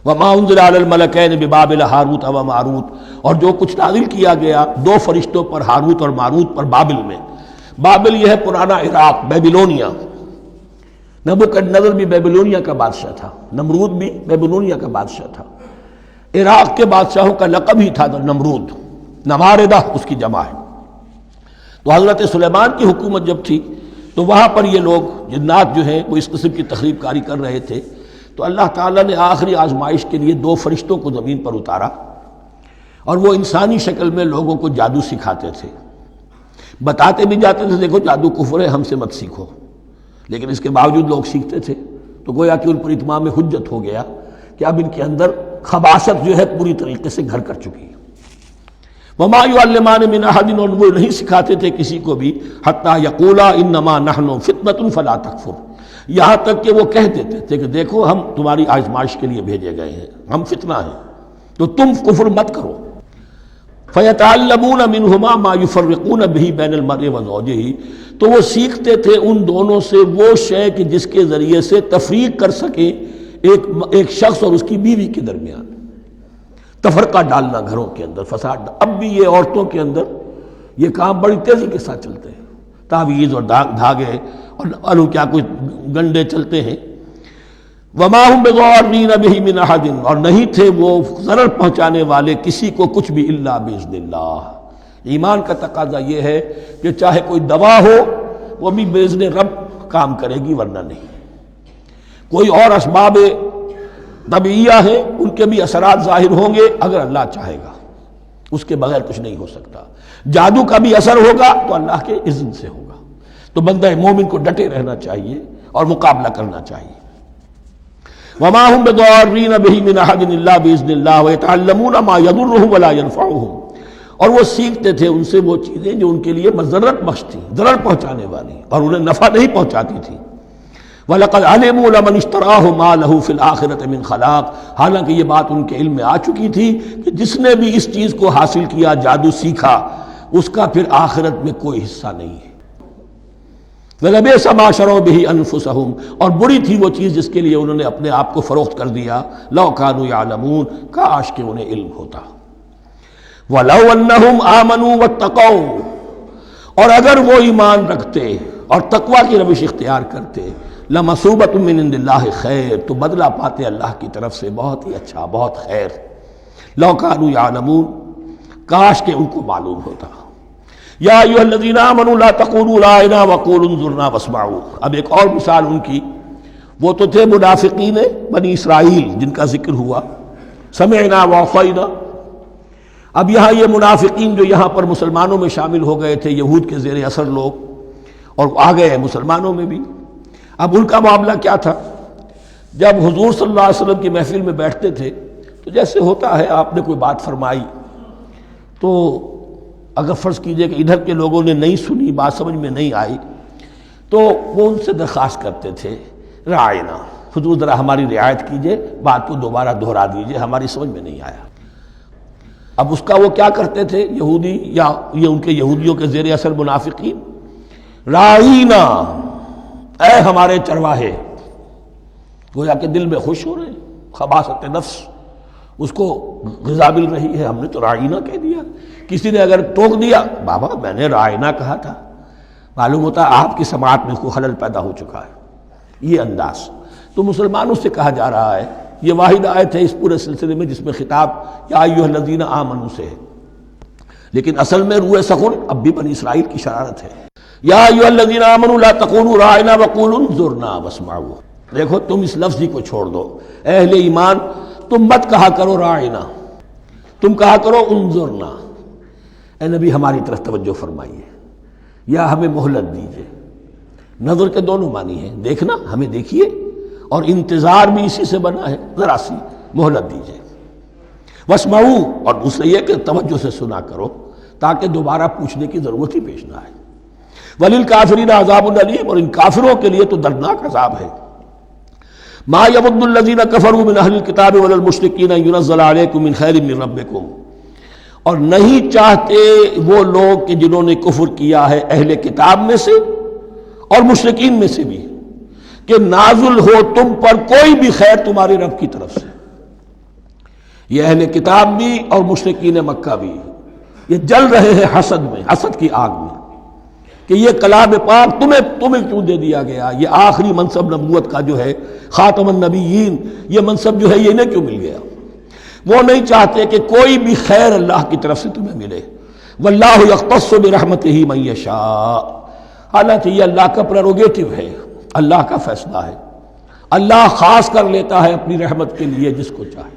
وما انزل علی الملکین ببابل ہاروت و ماروت، اور جو کچھ نازل کیا گیا 2 فرشتوں پر، ہاروت اور ماروت پر، بابل میں۔ بابل یہ ہے پرانا عراق، بیبلونیا۔ نبوکدنضر بھی بیبلونیا کا بادشاہ تھا، نمرود بھی بیبلونیا کا بادشاہ تھا۔ عراق کے بادشاہوں کا لقب ہی تھا نمرود، نماردہ اس کی جمع ہے۔ تو حضرت سلیمان کی حکومت جب تھی تو وہاں پر یہ لوگ جنات جو ہیں وہ اس قسم کی تخریب کاری کر رہے تھے، تو اللہ تعالیٰ نے آخری آزمائش کے لیے 2 فرشتوں کو زمین پر اتارا، اور وہ انسانی شکل میں لوگوں کو جادو سکھاتے تھے، بتاتے بھی جاتے تھے دیکھو جادو کفر ہے، ہم سے مت سیکھو، لیکن اس کے باوجود لوگ سیکھتے تھے، تو گویا کہ ان پر اتمام حجت ہو گیا کہ اب ان کے اندر خباثت جو ہے پوری طریقے سے گھر کر چکی ہے۔ وما یعلمان من احد، اور وہ نہیں سکھاتے تھے کسی کو بھی، حتی یقولا انما نحن فتنۃ فلا تکفر، یہاں تک کہ وہ کہہ دیتے تھے کہ دیکھو ہم تمہاری آزمائش کے لیے بھیجے گئے ہیں، ہم فتنہ ہیں، تو تم کفر مت کرو۔ فیتعلمون منہما ما یفرقون بہ بین المرء وزوجہ، تو وہ سیکھتے تھے ان دونوں سے وہ شے کہ جس کے ذریعے سے تفریق کر سکے ایک شخص اور اس کی بیوی کے درمیان، تفرقہ ڈالنا گھروں کے اندر، فساد۔ اب بھی یہ عورتوں کے اندر یہ کام بڑی تیزی کے ساتھ چلتے ہیں، تعویذ اور دھاگے اور کیا کچھ گنڈے چلتے ہیں۔ وما هم بضارین بہ من احد، اور نہیں تھے وہ ضرر پہنچانے والے کسی کو کچھ بھی الا باذن اللہ۔ ایمان کا تقاضا یہ ہے کہ چاہے کوئی دوا ہو وہ بھی باذن رب کام کرے گی، ورنہ نہیں۔ کوئی اور اسباب طبیعیہ ہیں، ان کے بھی اثرات ظاہر ہوں گے اگر اللہ چاہے گا، اس کے بغیر کچھ نہیں ہو سکتا۔ جادو کا بھی اثر ہوگا تو اللہ کے اذن سے ہوگا۔ تو بندہ مومن کو ڈٹے رہنا چاہیے اور مقابلہ کرنا چاہیے۔ وما هم بضارین به من احد الا باذن اللہ ويتعلمون ما يضرهم ولا ينفعهم، اور وہ سیکھتے تھے ان سے وہ چیزیں جو ان کے لیے مضرت بخش تھی، ضرر پہنچانے والی، اور انہیں نفع نہیں پہنچاتی تھی۔ وَلَقَدْ عَلِمُوا لَمَنِ اشْتَرَاهُ مَا لَهُ فِي الْآخِرَةِ مِنْ خَلَاقٍ، حالانکہ یہ بات ان کے علم میں آ چکی تھی کہ جس نے بھی اس چیز کو حاصل کیا، جادو سیکھا، اس کا پھر آخرت میں کوئی حصہ نہیں ہے۔ وَلَبِئْسَ مَا شَرَوْا بِهِ أَنفُسَهُمْ، اور بری تھی وہ چیز جس کے لیے انہوں نے اپنے آپ کو فروخت کر دیا۔ لَوْ كَانُوا يَعْلَمُونَ، کاش کہ انہیں علم ہوتا۔ وَلَوْ أَنَّهُمْ آمَنُوا وَاتَّقَوْا، اور اگر وہ ایمان رکھتے اور تقوی کی روش اختیار کرتے، لَمَثُوبَةٌ مِّنْ عِندِ اللَّهِ خَيْرٌ، تو بدلہ پاتے اللہ کی طرف سے بہت ہی اچھا، بہت خیر۔ لَوْ كَانُوا يَعْلَمُونَ، کاش کہ ان کو معلوم ہوتا۔ یا ایھا الذین آمنوا لا تقولوا رائنا وقولوا انظرنا واسمعوا، اب ایک اور مثال ان کی، وہ تو تھے منافقین بنی اسرائیل جن کا ذکر ہوا، سمعنا وعصینا۔ اب یہاں یہ منافقین جو یہاں پر مسلمانوں میں شامل ہو گئے تھے، یہود کے زیر اثر لوگ، اور آ گئے ہیں مسلمانوں میں بھی، اب ان کا معاملہ کیا تھا؟ جب حضور صلی اللہ علیہ وسلم کی محفل میں بیٹھتے تھے تو جیسے ہوتا ہے، آپ نے کوئی بات فرمائی تو اگر فرض کیجئے کہ ادھر کے لوگوں نے نہیں سنی، بات سمجھ میں نہیں آئی، تو وہ ان سے درخواست کرتے تھے، رعاینا، حضور ذرا ہماری رعایت کیجئے، بات کو دوبارہ دہرا دیجئے، ہماری سمجھ میں نہیں آیا۔ اب اس کا وہ کیا کرتے تھے یہودی، یا یہ ان کے یہودیوں کے زیر اثر منافقین، رعاینا، اے ہمارے چرواہے، گویا کہ دل میں خوش ہو رہے ہیں، خباثت نفس اس کو غذا مل رہی ہے، ہم نے تو رعاینا کہہ دیا۔ کسی نے اگر ٹوک دیا، بابا میں نے رعاینا کہا تھا، معلوم ہوتا ہے آپ کی سماعت میں کوئی خلل پیدا ہو چکا ہے، یہ انداز۔ تو مسلمانوں سے کہا جا رہا ہے، یہ واحد آیت ہے اس پورے سلسلے میں جس میں خطاب یا ایھا الذین آمنوا سے ہے، لیکن اصل میں روح سخن اب بھی بنی اسرائیل کی شرارت ہے۔ یا ایھا الذین آمنوا لا تقولوا رعاینا وقولوا انظرنا واسمعوا، دیکھو تم اس لفظ کو چھوڑ دو، اے اہل ایمان تم مت کہا کرو رعاینا، تم کہا کرو انظرنا، اے نبی ہماری طرف توجہ فرمائیے، یا ہمیں مہلت دیجیے۔ نظر کے دونوں معنی ہیں، دیکھنا، ہمیں دیکھیے، اور انتظار بھی اسی سے بنا ہے، ذرا سی مہلت دیجیے۔ واسمعوا، اور دوسرے یہ کہ توجہ سے سنا کرو تاکہ دوبارہ پوچھنے کی ضرورت ہی پیش نہ آئے۔ وَلِلْكَافِرِينَ عَذَابٌ أَلِيمٌ، اور ان کافروں کے لیے تو دردناک عذاب ہے۔ مَا يَوَدُّ الَّذِينَ كَفَرُوا مِنْ أَهْلِ الْكِتَابِ وَلَا الْمُشْرِكِينَ أَن يُنَزَّلَ عَلَيْكُم مِّن خَيْرٍ مِّن رَّبِّكُمْ، اور نہیں چاہتے وہ لوگ کہ جنہوں نے کفر کیا ہے اہل کتاب میں سے اور مشرکین میں سے بھی، کہ نازل ہو تم پر کوئی بھی خیر تمہارے رب کی طرف سے۔ یہ اہل کتاب بھی اور مشرکین مکہ بھی، یہ جل رہے ہیں حسد میں، حسد کی آگ میں، کہ یہ کلام پاک تمہیں کیوں دے دیا گیا، یہ آخری منصب نبوت کا جو ہے خاتم النبیین، یہ منصب جو ہے یہ انہیں کیوں مل گیا؟ وہ نہیں چاہتے کہ کوئی بھی خیر اللہ کی طرف سے تمہیں ملے۔ واللہ یختص برحمتہ من یشاء، حالانکہ یہ اللہ کا پریروگیٹو ہے، اللہ کا فیصلہ ہے، اللہ خاص کر لیتا ہے اپنی رحمت کے لیے جس کو چاہے،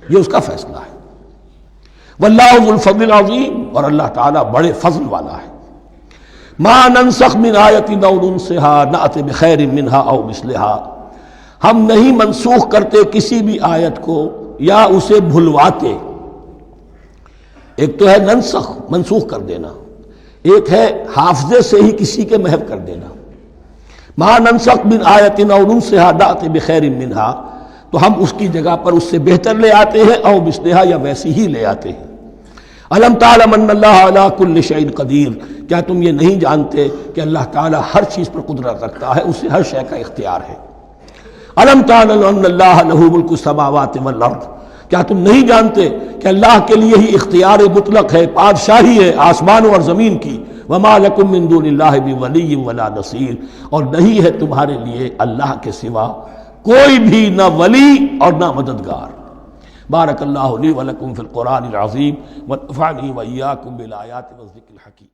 یہ اس کا فیصلہ ہے۔ واللہ ذو الفضل العظیم، اور اللہ تعالیٰ بڑے فضل والا ہے۔ ما ننسخ من آیت او ننسها نأت بخیر منها او مثلها، ہم نہیں منسوخ کرتے کسی بھی آیت کو یا اسے بھلواتے۔ ایک تو ہے ننسخ، منسوخ کر دینا، ایک ہے حافظے سے ہی کسی کے محو کر دینا۔ ما ننسخ من آیت او ننسها نأت بخیر منها، تو ہم اس کی جگہ پر اس سے بہتر لے آتے ہیں، او مثلها، یا ویسی ہی لے آتے ہیں۔ الم تعلم ان اللہ علی کل شیء قدیر، کیا تم یہ نہیں جانتے کہ اللہ تعالیٰ ہر چیز پر قدرت رکھتا ہے، اسے ہر شے کا اختیار ہے۔ الم تعلم ان اللہ لہ ملک السماوات والارض، کیا تم نہیں جانتے کہ اللہ کے لیے ہی اختیار مطلق ہے، بادشاہی ہے آسمانوں اور زمین کی۔ وما لکم من دون اللہ بولی ولا نصیر، اور نہیں ہے تمہارے لیے اللہ کے سوا کوئی بھی نہ ولی اور نہ مددگار۔ بارک اللہ لی ولکم فی القرآن العظیم ونفعنی وإیاکم بالآیات والذکر الحکیم۔